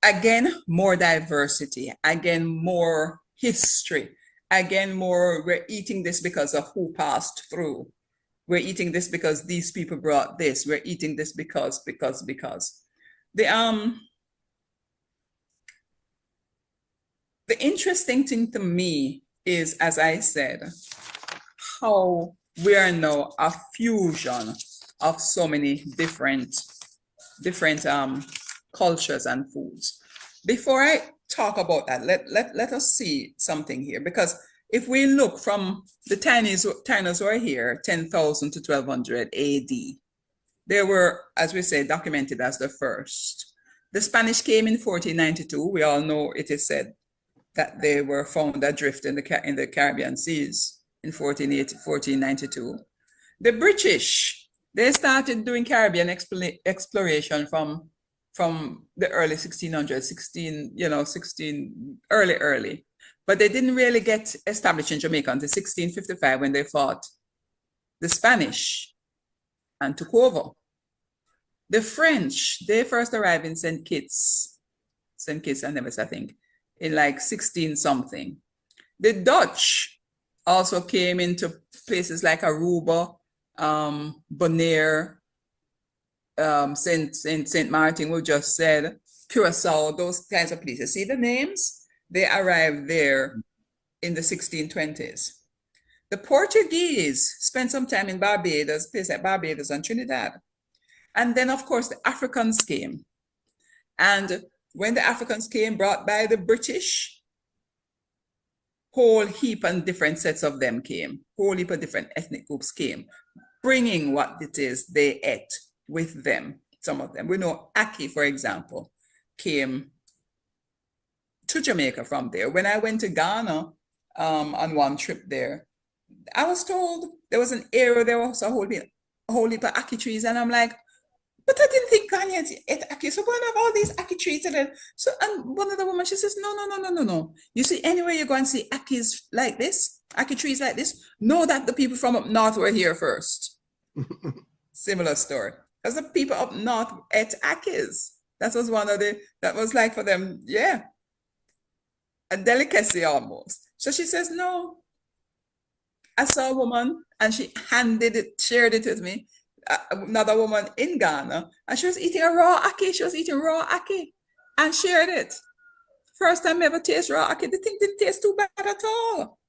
again, more diversity, again, more history, again, more, we're eating this because of who passed through. We're eating this because these people brought this. We're eating this because. The interesting thing to me is, as I said, how we are now a fusion of so many different cultures and foods. Before I talk about that, let us see something here, because if we look from the Tainos who are here, 10,000 to 1200 AD, they were, as we say, documented as the first The Spanish came in 1492. We all know it is said that they were found adrift in the Caribbean seas in 1492. The British, they started doing Caribbean exploration from the early 1600s, 16 early. But they didn't really get established in Jamaica until 1655 when they fought the Spanish and took over. The French, they first arrived in St. Kitts and Nevis, I think, in like 16 something. The Dutch also came into places like Aruba, Bonaire, Saint Martin, we just said, Curacao, those kinds of places. See the names? They arrived there in the 1620s. The Portuguese spent some time in Barbados, places like Barbados and Trinidad. And then, of course, the Africans came. And when the Africans came, brought by the British, whole heap and different sets of them came. Whole heap of different ethnic groups came, bringing what it is they ate with them, some of them. We know Aki, for example, came to Jamaica from there. When I went to Ghana on one trip there, I was told there was an area, there was a whole heap of Aki trees, and I'm like, but I didn't think Ghanaians ate Aki, so why have all these Aki trees? And one of the women, she says, no. You see, anywhere you go and see Akis like this, Aki trees like this, know that the people from up north were here first. Similar story. Because the people up north ate Akis. That was that was like for them, yeah, a delicacy almost. So she says, no. I saw a woman and she shared it with me, another woman in Ghana, and she was eating a raw Aki. She was eating raw Aki and shared it. First time I ever taste raw Aki. The thing didn't taste too bad at all.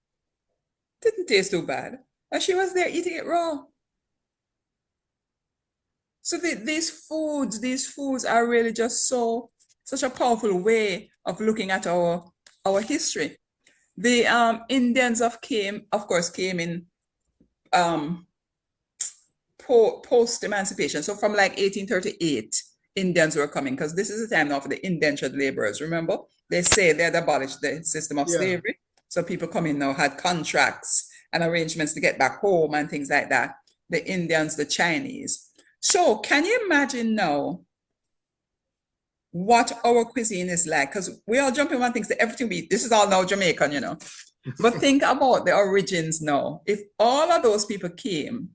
Didn't taste too bad. And she was there eating it raw. So these foods are really just such a powerful way of looking at our history. The Indians of course came in post-emancipation. So from like 1838, Indians were coming, because this is the time now for the indentured laborers. Remember, they say they had abolished the system of slavery. So people coming now had contracts and arrangements to get back home and things like that. The Indians, the Chinese. So can you imagine now what our cuisine is like? Because we all jump in one thing, everything this is all now Jamaican, But think about the origins now. If all of those people came,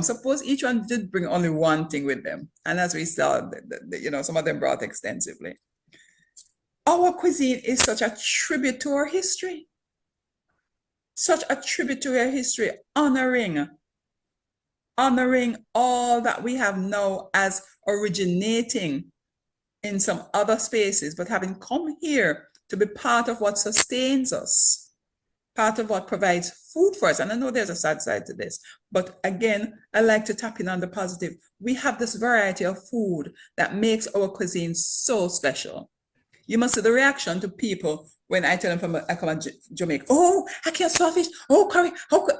suppose each one did bring only one thing with them. And as we saw, some of them brought extensively. Our cuisine is such a tribute to our history. Such a tribute to our history, honoring all that we have now as originating in some other spaces, but having come here to be part of what sustains us, part of what provides food for us. And I know there's a sad side to this, but again, I like to tap in on the positive. We have this variety of food that makes our cuisine so special. You must see the reaction to people when I tell them I come to Jamaica, oh, I can't sausage, oh, curry,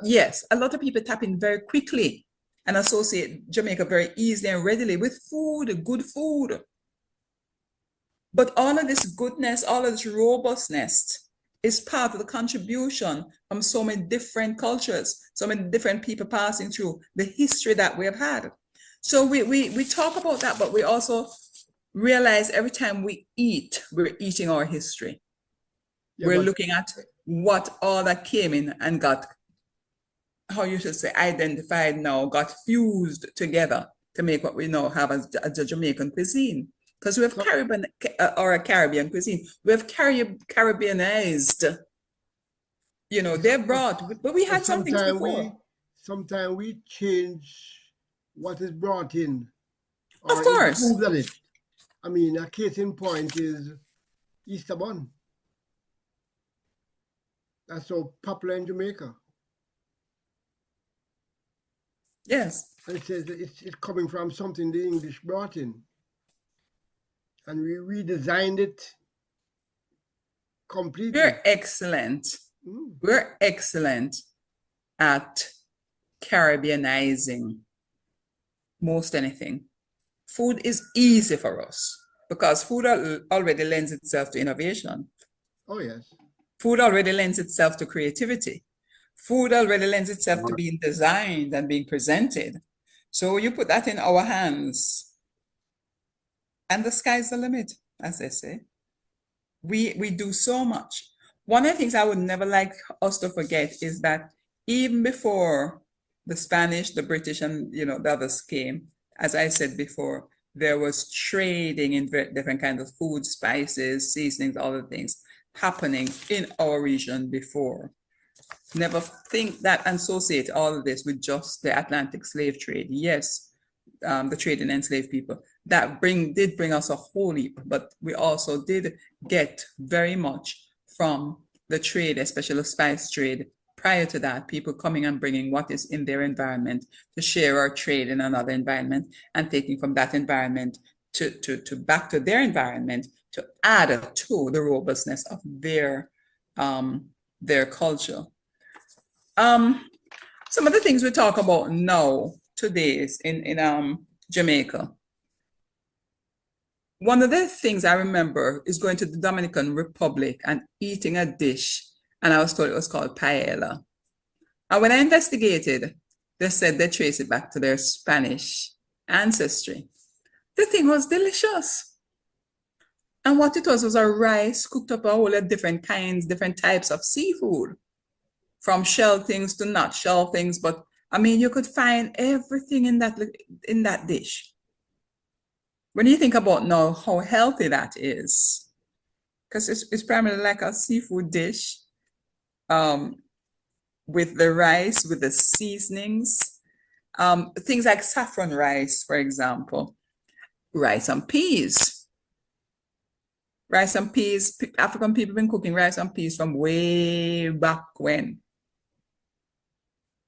yes, a lot of people tap in very quickly and associate Jamaica very easily and readily with food, good food. But all of this goodness, all of this robustness is part of the contribution from so many different cultures, so many different people passing through the history that we have had. So we talk about that, but we also realize every time we eat, we're eating our history. Yeah, we're looking at what all that came in and got, how you should say, identified now, got fused together to make what we now have as a Jamaican cuisine. Because we have Caribbean or a Caribbean cuisine. We have Caribbeanized. They brought, but we had something before. Sometimes we change what is brought in. Of course. It. I mean, a case in point is Easter bun. That's so popular in Jamaica. Yes. And it says it's coming from something the English brought in. And we redesigned it completely. We're excellent. We're excellent at Caribbeanizing most anything. Food is easy for us because food already lends itself to innovation. Oh, yes. Food already lends itself to creativity. Food already lends itself to being designed and being presented. So you put that in our hands and the sky's the limit, as they say. We do so much. One of the things I would never like us to forget is that even before the Spanish, the British, and the others came, as I said before, there was trading in different kinds of food, spices, seasonings, all the things happening in our region before. Never think that and associate all of this with just the Atlantic slave trade. Yes, the trade in enslaved people. That did bring us a whole heap, but we also did get very much from the trade, especially the spice trade. Prior to that, people coming and bringing what is in their environment to share our trade in another environment and taking from that environment to back to their environment to add to the robustness of their culture. Some of the things we talk about now today in Jamaica. One of the things I remember is going to the Dominican Republic and eating a dish, and I was told it was called paella. And when I investigated, they said they trace it back to their Spanish ancestry. The thing was delicious. And what it was a rice cooked up a whole lot of different kinds, different types of seafood, from shell things to not shell things. But I mean, you could find everything in that dish. When you think about now how healthy that is, because it's primarily like a seafood dish with the rice, with the seasonings, things like saffron rice, for example, rice and peas. Rice and peas, African people have been cooking rice and peas from way back when.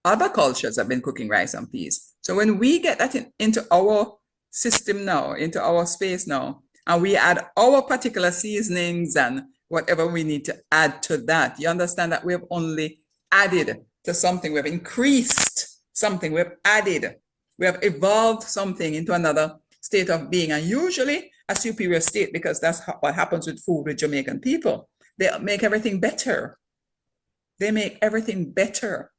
Other cultures have been cooking rice and peas. So when we get that into our system now, into our space now, and we add our particular seasonings and whatever we need to add to that, you understand that we have only added to something, we have increased something, we have added, we have evolved something into another state of being, and usually a superior state, because that's what happens with food with Jamaican people. They make everything better. They make everything better.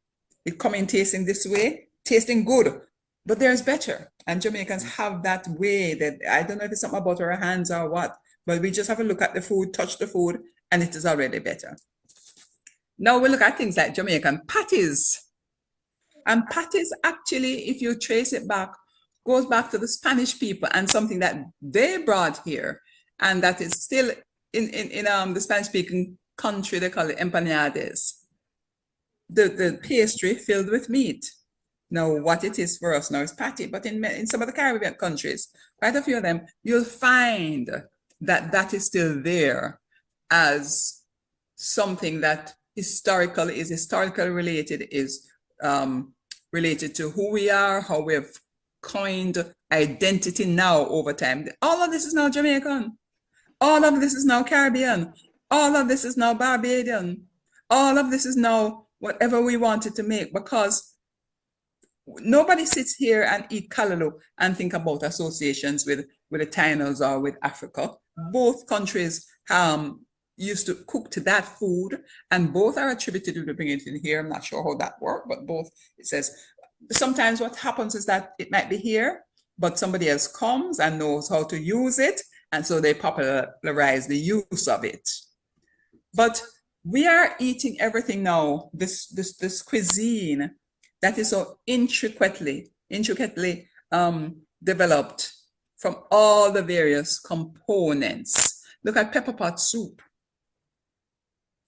They come in tasting this way, tasting good, but there's better. And Jamaicans have that way that, I don't know if it's something about our hands or what, but we just have a look at the food, touch the food, and it is already better. Now we look at things like Jamaican patties. And patties actually, if you trace it back, goes back to the Spanish people and something that they brought here, and that is still in the Spanish-speaking country, they call it empanades. The pastry filled with meat. Now, what it is for us now is patty, but in some of the Caribbean countries, quite a few of them, you'll find that is still there as something that is historically related, is related to who we are, how we have coined identity now over time. All of this is now Jamaican. All of this is now Caribbean. All of this is now Barbadian. All of this is now whatever we wanted to make, because nobody sits here and eat callaloo and think about associations with the Tainos or with Africa. Both countries used to cook to that food, and both are attributed to bringing it in here. I'm not sure how that works, but both, it says. Sometimes what happens is that it might be here, but somebody else comes and knows how to use it, and so they popularize the use of it. But we are eating everything now, this cuisine that is so intricately developed from all the various components. Look at pepper pot soup.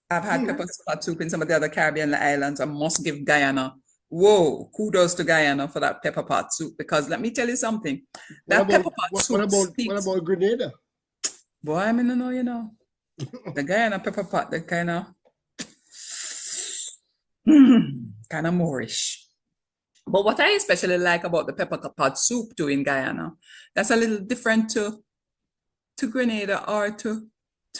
I've had pepper pot soup in some of the other Caribbean islands. I must give Guyana, whoa, kudos to Guyana for that pepper pot soup, because let me tell you something. That pepper pot soup what about Grenada? Boy, I mean, no, you know. The Guyana pepper pot, the kind of Moorish. But what I especially like about the pepper pot soup too in Guyana, that's a little different to Grenada or to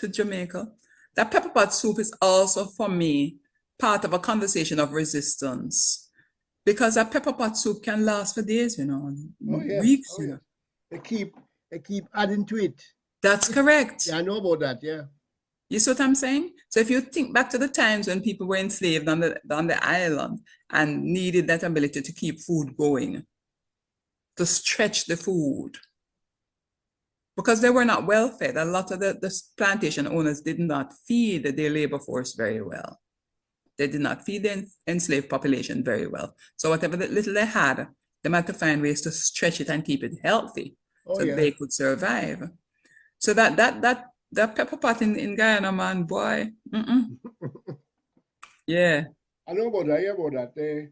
Jamaica. That pepper pot soup is also, for me, part of a conversation of resistance. because a pepper pot soup can last for days, you know, Oh yeah. weeks. Oh You yeah. know. They keep adding to it. That's correct. Yeah, I know about that. Yeah. You see what I'm saying? So if you think back to the times when people were enslaved on the island and needed that ability to keep food going, to stretch the food, because they were not well fed. A lot of the plantation owners did not feed their labor force very well. They did not feed the enslaved population very well. So whatever little they had, they had to find ways to stretch it and keep it healthy so yeah. they could survive. So that pepper pot in Guyana, man, boy. Yeah. I know about that. I hear about that.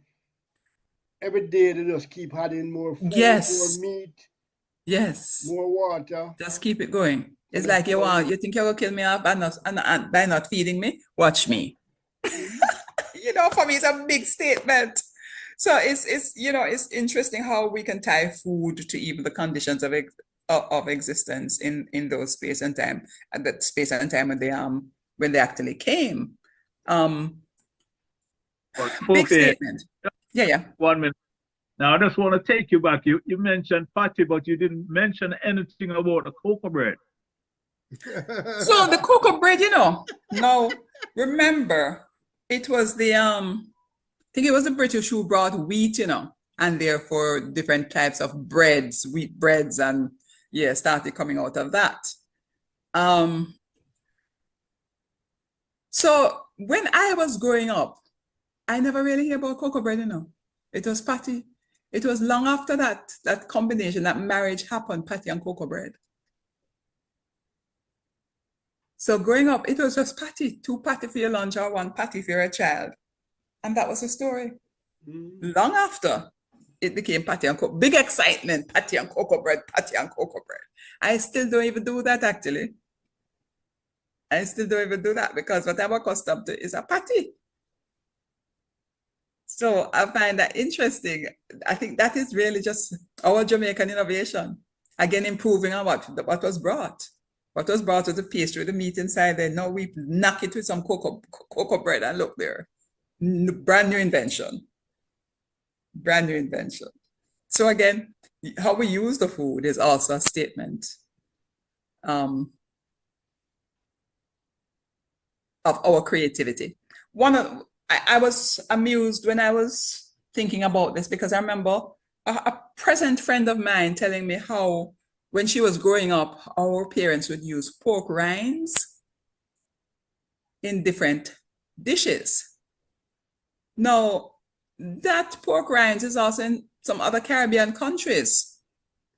Every day they just keep adding more food, Yes. more meat, Yes. more water. Just keep it going. It's like you think you're gonna kill me off by not feeding me? Watch me. You know, for me, it's a big statement. So it's you know, it's interesting how we can tie food to even the conditions of existence in those space and time, at that space and time when they actually came. Big statement. Yeah. 1 minute. Now I just want to take you back. You mentioned patty, but you didn't mention anything about the cocoa bread. So the cocoa bread, you know, now remember, it was I think it was the British who brought wheat, you know, and therefore different types of breads, wheat breads, and yeah, started coming out of that. So when I was growing up, I never really hear about cocoa bread, you know. It was patty. It was long after that combination, that marriage happened, patty and cocoa bread. So growing up, it was just patty, 2 patty for your lunch or 1 patty for your child. And that was the story. Long after, it became patty and cocoa. Big excitement, patty and cocoa bread, patty and cocoa bread. I still don't even do that, actually. I still don't even do that because what I'm accustomed to is a patty. So I find that interesting. I think that is really just our Jamaican innovation. Again, improving on what was brought. What was brought was the pastry, the meat inside there. Now we knock it with some cocoa bread and look there. Brand new invention. Brand new invention. So again, how we use the food is also a statement of our creativity. I was amused when I was thinking about this because I remember a present friend of mine telling me how when she was growing up, our parents would use pork rinds in different dishes. Now, that pork rinds is also in some other Caribbean countries.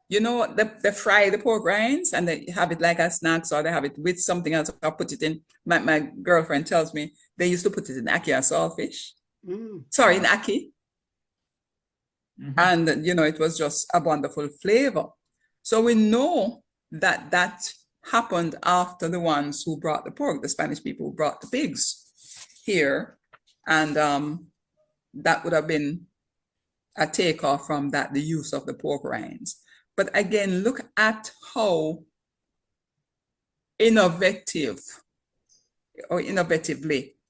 You know, they fry the pork rinds and they have it like a snack, or they have it with something else. I'll put it in. My girlfriend tells me they used to put it in ackee and saltfish. Sorry, in ackee. And, you know, it was just a wonderful flavor. So we know that happened after the ones who brought the pork, the Spanish people who brought the pigs here. And that would have been a takeoff from that, the use of the pork rinds. But again, look at how innovatively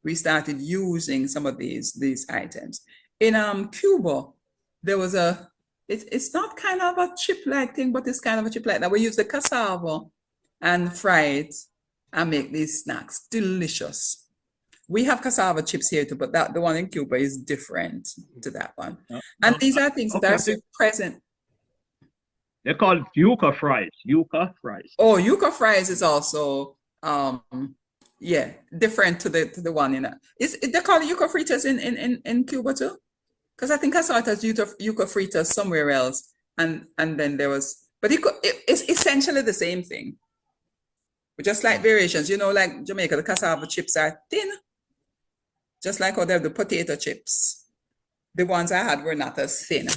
we started using some of these items. In Cuba, there was it's not kind of a chip-like thing, but it's kind of a chip like that. We use the cassava and fry it and make these snacks. Delicious. We have cassava chips here too, but the one in Cuba is different to that one. And these are things that are still present. They call it yuca fries. Yuca fries. Oh, yuca fries is also different to the one in they call it yuca fritters in Cuba too? Because I think I saw it as yuca fritters somewhere else, and then there was, but it's essentially the same thing, but just like variations. You know, like Jamaica, the cassava chips are thin, just like how they have the potato chips. The ones I had were not as thin.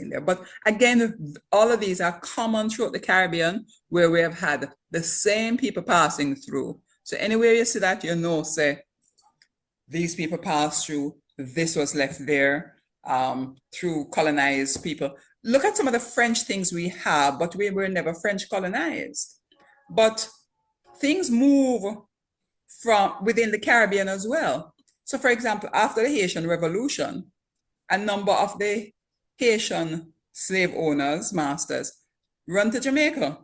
There. But again, all of these are common throughout the Caribbean, where we have had the same people passing through. So anywhere you see that, you know, say, these people passed through, this was left there, through colonized people. Look at some of the French things we have, but we were never French colonized. But things move from within the Caribbean as well. So for example, after the Haitian Revolution, a number of the Haitian slave owners, masters, run to Jamaica.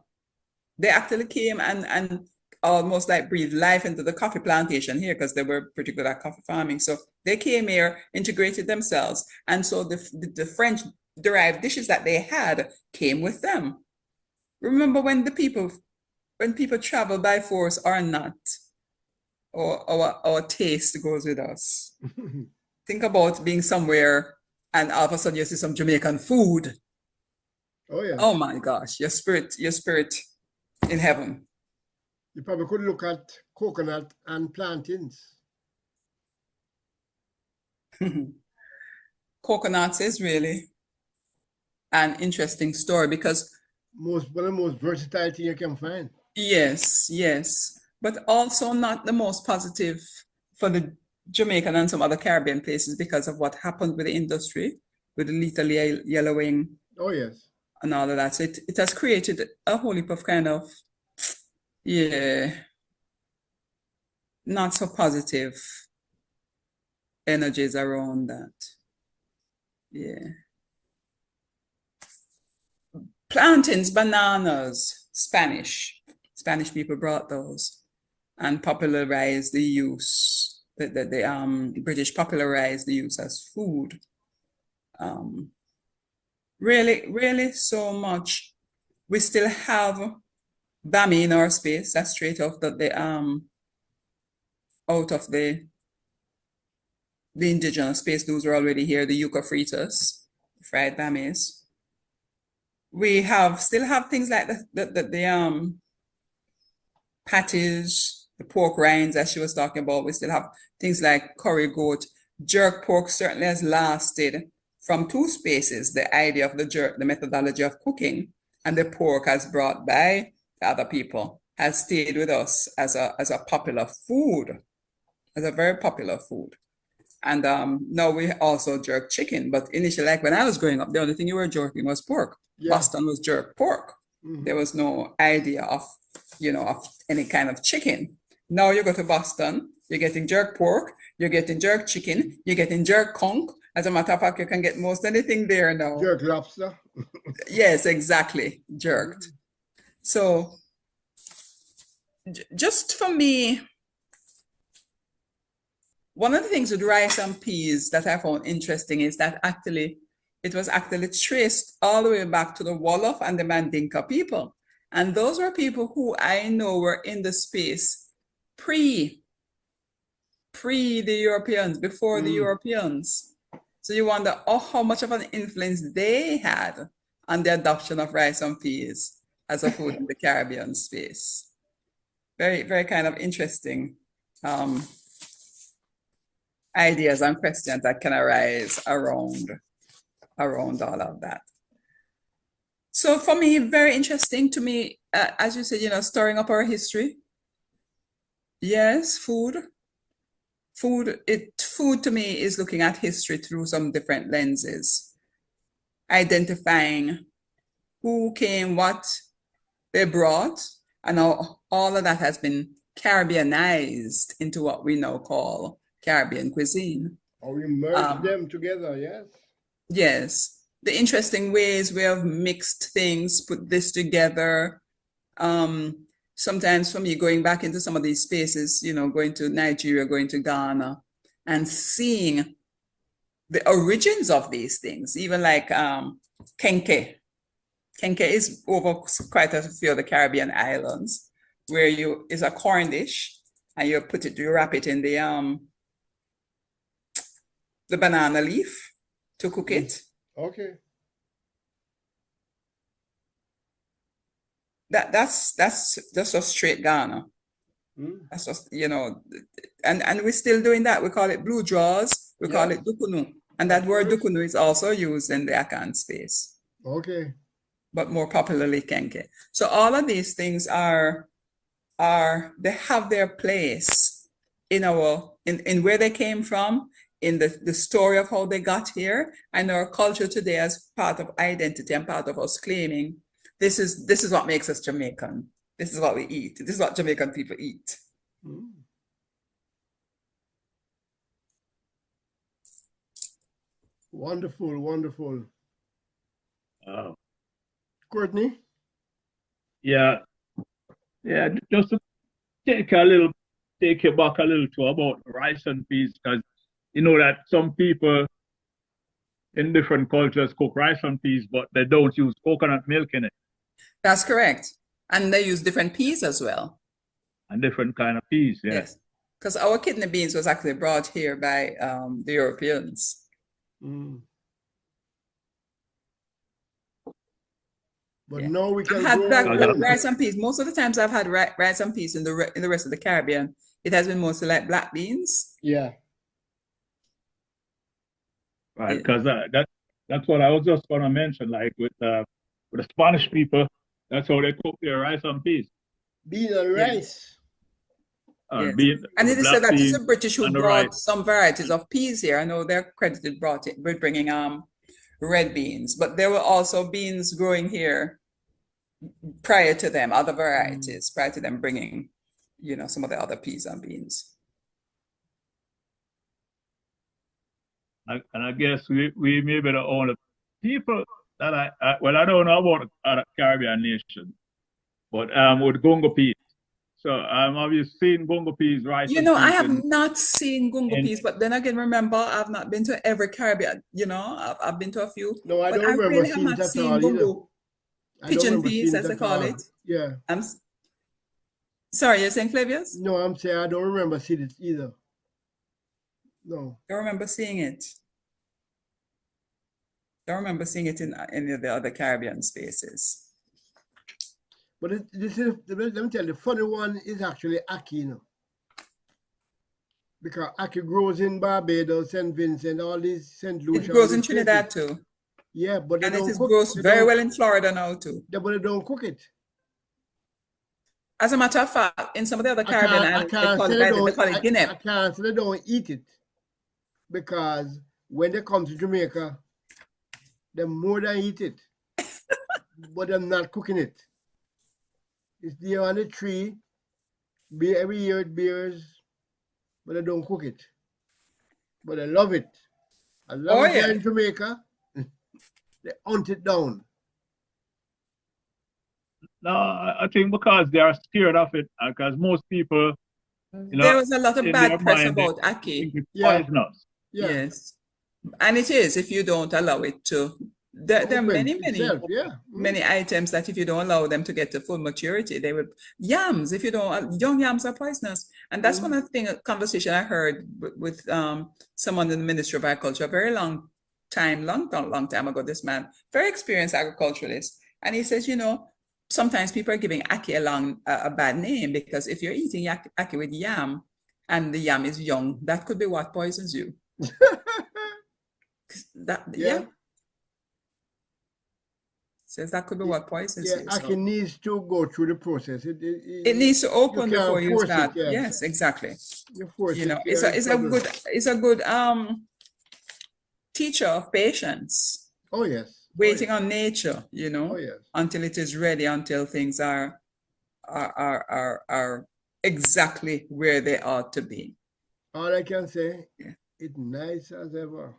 They actually came and almost like breathed life into the coffee plantation here because they were pretty good at coffee farming. So they came here, integrated themselves. And so the French derived dishes that they had came with them. Remember when people travel by force or not, or our taste goes with us. Think about being somewhere and all of a sudden you see some Jamaican food. Oh yeah. Oh my gosh, your spirit in heaven. You probably could look at coconut and plantains. Coconuts is really an interesting story because one of the most versatile thing you can find. yes, but also not the most positive for the Jamaican and some other Caribbean places because of what happened with the industry, with the lethal yellowing. Oh yes. And all of that. So it has created a whole heap of kind of, not so positive energies around that. Yeah. Plantains, bananas, Spanish people brought those and popularized the use, the British popularized the use as food. Really so much. We still have bami in our space. That's straight off out of the indigenous space. Those are already here. The yuca fritas, fried bamis. We still have things like the patties, the pork rinds, as she was talking about. We still have things like curry goat. Jerk pork certainly has lasted from two spaces. The idea of the jerk, the methodology of cooking, and the pork as brought by the other people has stayed with us as a popular food, as a very popular food. And now we also jerk chicken. But initially, like when I was growing up, the only thing you were jerking was pork. Yeah. Boston was jerk pork. Mm-hmm. There was no idea of any kind of chicken. Now you go to Boston, you're getting jerk pork, you're getting jerk chicken, you're getting jerk conch. As a matter of fact, you can get most anything there now. Jerk lobster. Yes, exactly, jerked. So just for me, one of the things with rice and peas that I found interesting is that it was actually traced all the way back to the Wolof and the Mandinka people. And those were people who I know were in the space pre the Europeans, before the Europeans. So you wonder, how much of an influence they had on the adoption of rice and peas as a food in the Caribbean space. Very, very kind of interesting ideas and questions that can arise around all of that. So for me, very interesting to me, as you said, storing up our history. Yes, food to me is looking at history through some different lenses, identifying who came, what they brought, and all of that has been Caribbeanized into what we now call Caribbean cuisine. Or we merge them together, yes. Yes. The interesting ways we have mixed things, put this together. Sometimes for me, going back into some of these spaces, going to Nigeria, going to Ghana, and seeing the origins of these things, even like kenke. Kenke is over quite a few of the Caribbean islands, where it's a corn dish, and you wrap it in the banana leaf to cook it. Okay. That's just a straight Ghana. That's just, and we're still doing that. We call it blue draws. We call it dukunu. And that word dukunu is also used in the Akan space. Okay. But more popularly kenke. So all of these things they have their place in where they came from, in the story of how they got here, and our culture today as part of identity and part of us claiming this is what makes us Jamaican. This is what we eat. This is what Jamaican people eat. Wonderful, wonderful. Courtney? Yeah, yeah. Just to take you back a little to about rice and peas, because you know that some people in different cultures cook rice and peas, but they don't use coconut milk in it. That's correct. And they use different peas as well. And different kind of peas, yeah. Yes. Because our kidney beans was actually brought here by the Europeans. Mm. But Yeah. now we can I've had grow rice and peas. Most of the times I've had rice and peas in the rest of the Caribbean. It has been mostly like black beans. Yeah. Right, because that's what I was just going to mention. Like with the Spanish people, that's how they cook their rice and peas. Bean and rice. Yes. Bean, And it is said that it's the British who brought rice. some varieties of peas here. I know they're credited with bringing red beans, but there were also beans growing here prior to them, other varieties, prior to them bringing, some of the other peas and beans. And I guess we may be the only people that I don't know about other Caribbean nations, but with gungo peas. So have you seen gungo peas, rice? I have not seen gungo peas, but then again, remember, I've not been to every Caribbean. I've been to a few. No, I but don't remember really seeing have that not seen all gungo. Pigeon peas, as they that call all. it. Yeah. Sorry, you're saying Flavius? No, I'm saying I don't remember seeing it either. No. Don't remember seeing it. Don't remember seeing it in any of the other Caribbean spaces. But this is, let me tell you, the funny one is actually ackee, because ackee grows in Barbados, St. Vincent, all these St. Lucia. It grows in Trinidad too. Yeah, but they and don't it cook. grows very well in Florida now too. Yeah, but they don't cook it. As a matter of fact, in some of the other Caribbean islands, they call it guinea. I can't say they don't eat it, because when they come to Jamaica, they're more than eat it, but they're not cooking it. It's there on the tree. Every year it bears, but they don't cook it. But I love it. I love it in Jamaica. They hunt it down. No, I think because they are scared of it, because most people, there was a lot of bad press about ackee. Poisonous. Yeah. Yes, and it is if you don't allow it to. There are many items that if you don't allow them to get to full maturity, they would. Yams, if you don't, young yams are poisonous, and that's one of the things. A conversation I heard with someone in the Ministry of Agriculture a very long time ago. This man, very experienced agriculturalist, and he says, sometimes people are giving ackee a bad name, because if you're eating ackee with yam, and the yam is young, that could be what poisons you. Says that could be what poisons you. Ackee needs to go through the process. It needs to open before you start. Yes, exactly. It's a good teacher of patience. Oh yes. Waiting on nature, until it is ready, until things are exactly where they ought to be. All I can say, it's nice as ever.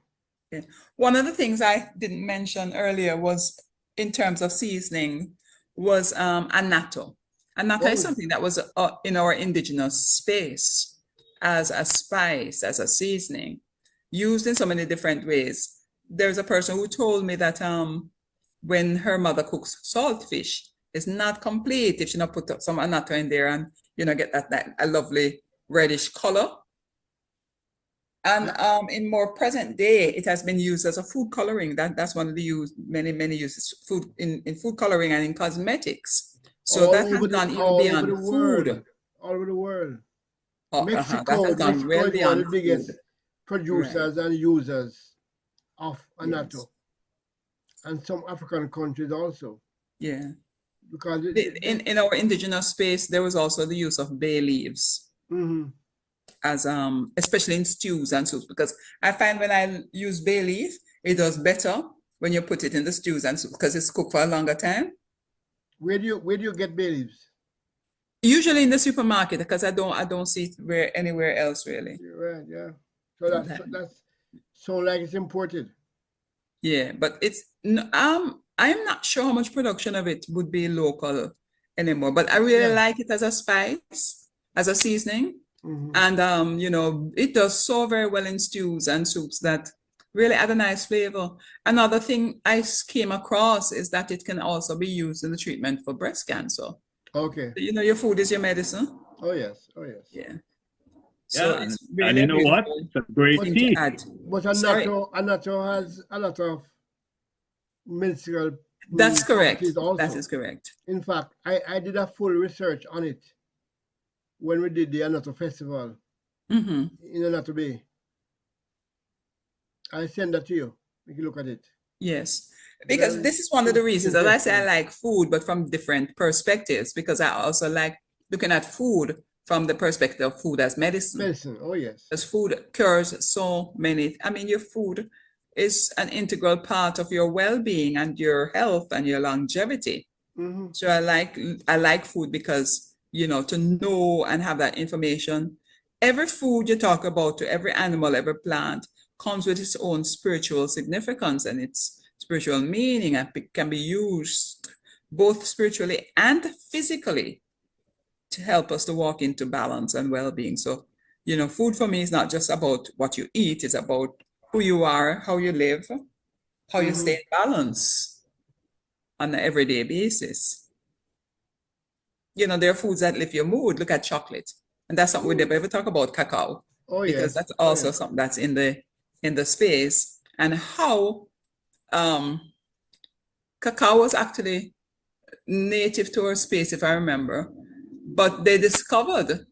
Yeah. One of the things I didn't mention earlier was, in terms of seasoning, was annatto. Annatto is something that was in our indigenous space as a spice, as a seasoning, used in so many different ways. There's a person who told me that when her mother cooks saltfish, it's not complete if she not put some annatto in there and get that a lovely reddish color. And in more present day, it has been used as a food coloring. That's one of the many uses in food coloring and in cosmetics. So that has gone even beyond food. All over the world. Mexico is one of the biggest producers and users of annatto, and some African countries also. Yeah, because in our indigenous space, there was also the use of bay leaves. Mm-hmm. As especially in stews and soups, because I find when I use bay leaf, it does better when you put it in the stews and soup, because it's cooked for a longer time. Where do you get bay leaves? Usually in the supermarket, because I don't see it anywhere else really. Right, yeah. So that's so like it's imported. Yeah, but I'm not sure how much production of it would be local anymore, but I really Yeah. like it as a spice, as a seasoning. Mm-hmm. And you know, it does so very well in stews and soups that really add a nice flavor. Another thing came across is that it can also be used in the treatment for breast cancer. Okay. You know, your food is your medicine. Oh yes. Oh yes. Yeah. So Yeah, it's and really you a know what? beautiful It's a great But thing to tea. add. but Sorry, anato has a lot of medicinal that's correct. properties That also. is correct. In fact, I did a full research on it when we did the Anato Festival Hmm. in Anato Bay. I send that to you. You can look at it. Yes. Because Very this is one of the reasons, as I say, I interesting. like food, but from different perspectives, because I also like looking at food from the perspective of food as medicine. Medicine. Oh yes. Because food cures so many. I mean, your food is an integral part of your well-being and your health and your longevity. Mm-hmm. So I like food because, you know, to know and have that information. Every food you talk about, to every animal, every plant, comes with its own spiritual significance and its spiritual meaning, and can be used both spiritually and physically to help us to walk into balance and well-being. So, you know, food for me is not just about what you eat, it's about who you are, how you live, how you Mm-hmm. stay in balance on an everyday basis. You know, there are foods that lift your mood. Look at chocolate. And that's something we never ever talk about, cacao, Oh because yes. that's Oh also yes. something that's in the space. And how um cacao was actually native to our space, if I remember. But they discovered,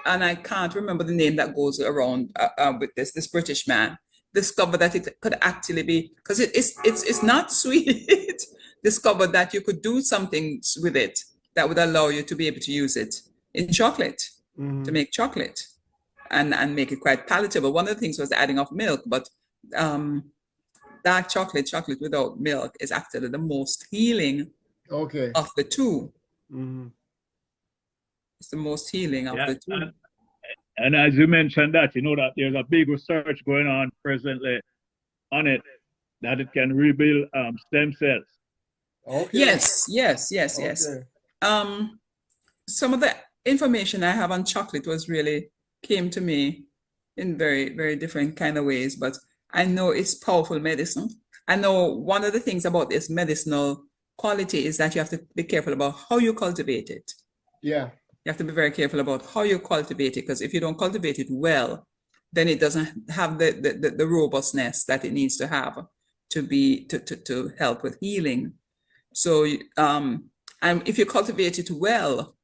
and I can't remember the name that goes around with this British man, discovered that it could actually be, because it's not sweet. Discovered that you could do something with it that would allow you to be able to use it in chocolate, to Mm-hmm. make chocolate and make it quite palatable. One of the things was the adding of milk, but um, dark chocolate without milk is actually the most healing Okay. of the two. Mm-hmm. It's the most healing of Yeah, the two. and as you mentioned that, you know that there's a big research going on presently on it that it can rebuild stem cells. Okay. Yes. Okay. Um, some of the information I have on chocolate was really came to me in very, very different kind of ways, but I know it's powerful medicine. I know one of the things about this medicinal quality is that you have to be careful about how you cultivate it. Yeah. You have to be very careful about how you cultivate it, because if you don't cultivate it well, then it doesn't have the robustness that it needs to have to help with healing. So and if you cultivate it well,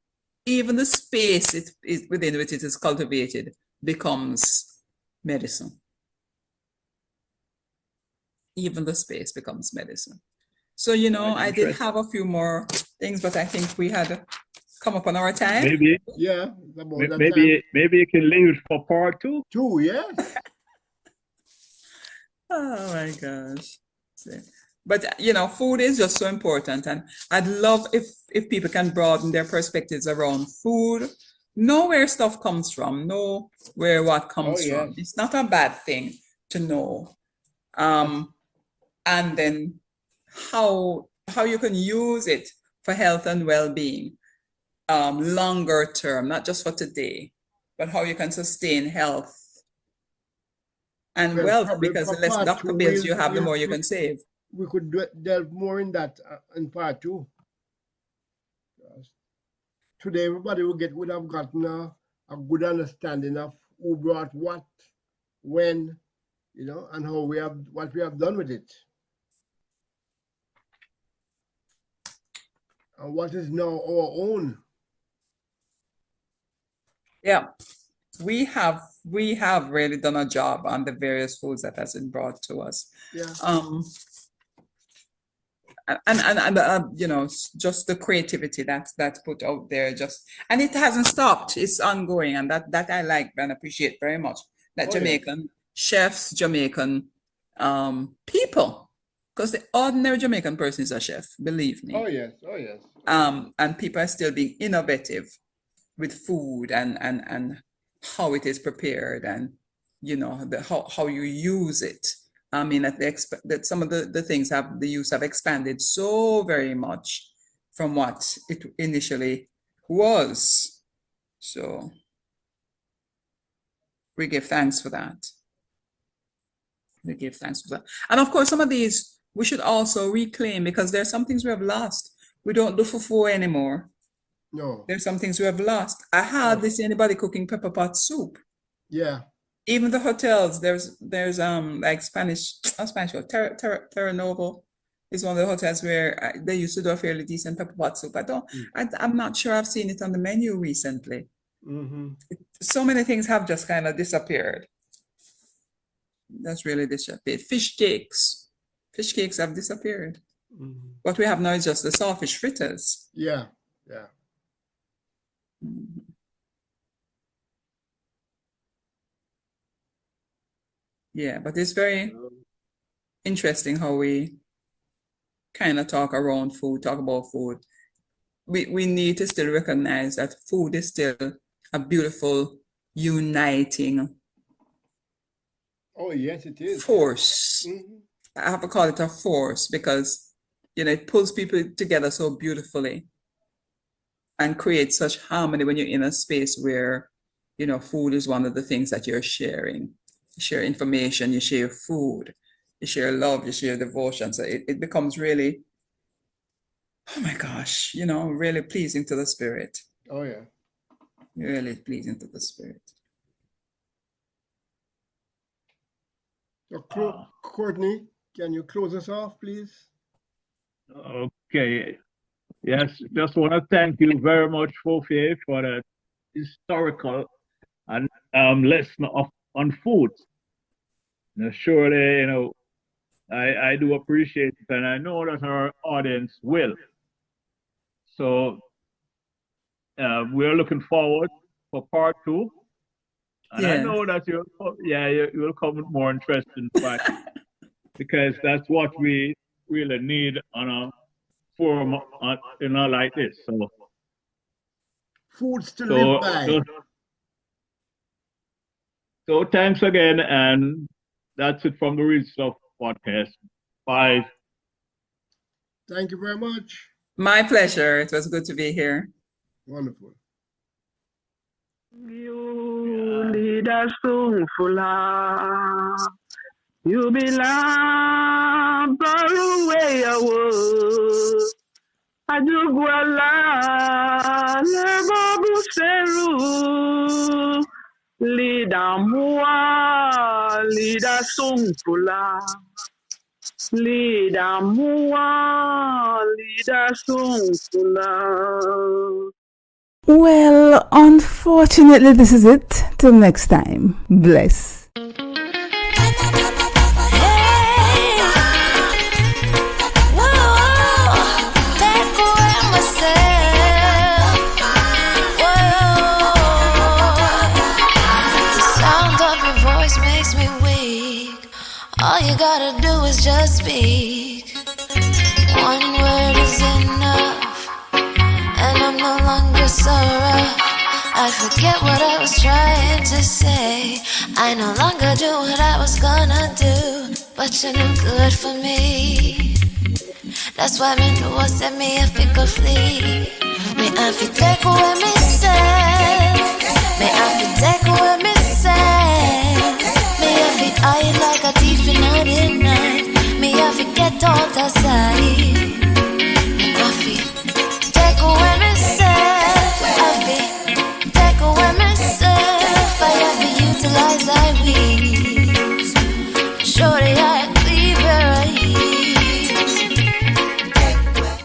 even the space it is within which it is cultivated becomes medicine. Even the space becomes medicine. So, you know, Quite I did interesting. have a few more things, but I think we had come up on our time. Maybe Yeah. About that time. maybe you can leave it for part two. Two. Yes. Oh my gosh. But you know, food is just so important, and I'd love if people can broaden their perspectives around food, know where stuff comes from, know where what Oh comes yes. from. It's not a bad thing to know. And then how you can use it for health and well-being, longer term, not just for today, but how you can sustain health and Well, wealth, probably because the for less part two, doctor bills you have, the more you can save. we could delve more in that in part two. Today, everybody would have gotten a good understanding of who brought what, when, you know, and how what we have done with it, and what is now our own. Yeah, we have really done a job on the various foods that has been brought to us. Yeah. And you know, just the creativity that's put out there, and it hasn't stopped. It's ongoing, and that I like and appreciate very much. That Oh, yes. Jamaican chefs, Jamaican people, because the ordinary Jamaican person is a chef, believe me. Oh yes. Oh yes. And people are still being innovative with food and how it is prepared, and you know how you use it I mean, that some of the things the use have expanded so very much from what it initially was. So we give thanks for that. We give thanks for that. And of course, some of these we should also reclaim, because there are some things we have lost. We don't do fufu anymore. No. There's some things we have lost. I hardly see anybody cooking pepper pot soup. Yeah. Even the hotels, there's like Terra Nova is one of the hotels where they used to do a fairly decent pepper pot soup. I'm not sure I've seen it on the menu recently. Mm-hmm. So many things have just kind of disappeared. That's really disappeared. Fish cakes have disappeared. Mm-hmm. What we have now is just the saltfish fritters. Yeah, yeah. Mm-hmm. Yeah, but it's very interesting how we kind of talk around food, talk about food. We need to still recognize that food is still a beautiful, uniting yes, it is. force. Mm-hmm. I have to call it a force because, it pulls people together so beautifully and creates such harmony when you're in a space where, food is one of the things that you're sharing. You share information, you share food, you share love, you share devotion. So it becomes really, oh my gosh, really pleasing to the spirit. Oh, yeah. Really pleasing to the spirit. So, Courtney, can you close us off, please? Okay. Yes, just want to thank you very much, Fofie, for that historical and lesson on food. Surely, I do appreciate it, and I know that our audience will. So we're looking forward for part 2. And I know that you'll come with more interesting facts because that's what we really need on a forum like this. So food's to live by. So thanks again, and that's it from the Real Stuff podcast. Bye. Thank you very much. My pleasure. It was good to be here. Wonderful. You lead us to Fula. You belong far away away. Ajuguala lebo buseru. Lida mua, lida sungfula. Lida mua, lida sungfula. Well, unfortunately, this is it. Till next time. Bless. All you gotta do is just speak. One word is enough, and I'm no longer so rough. I forget what I was trying to say. I no longer do what I was gonna do, but you're no good for me. That's why me know what set me a flick of flee. Me I fi take away me say.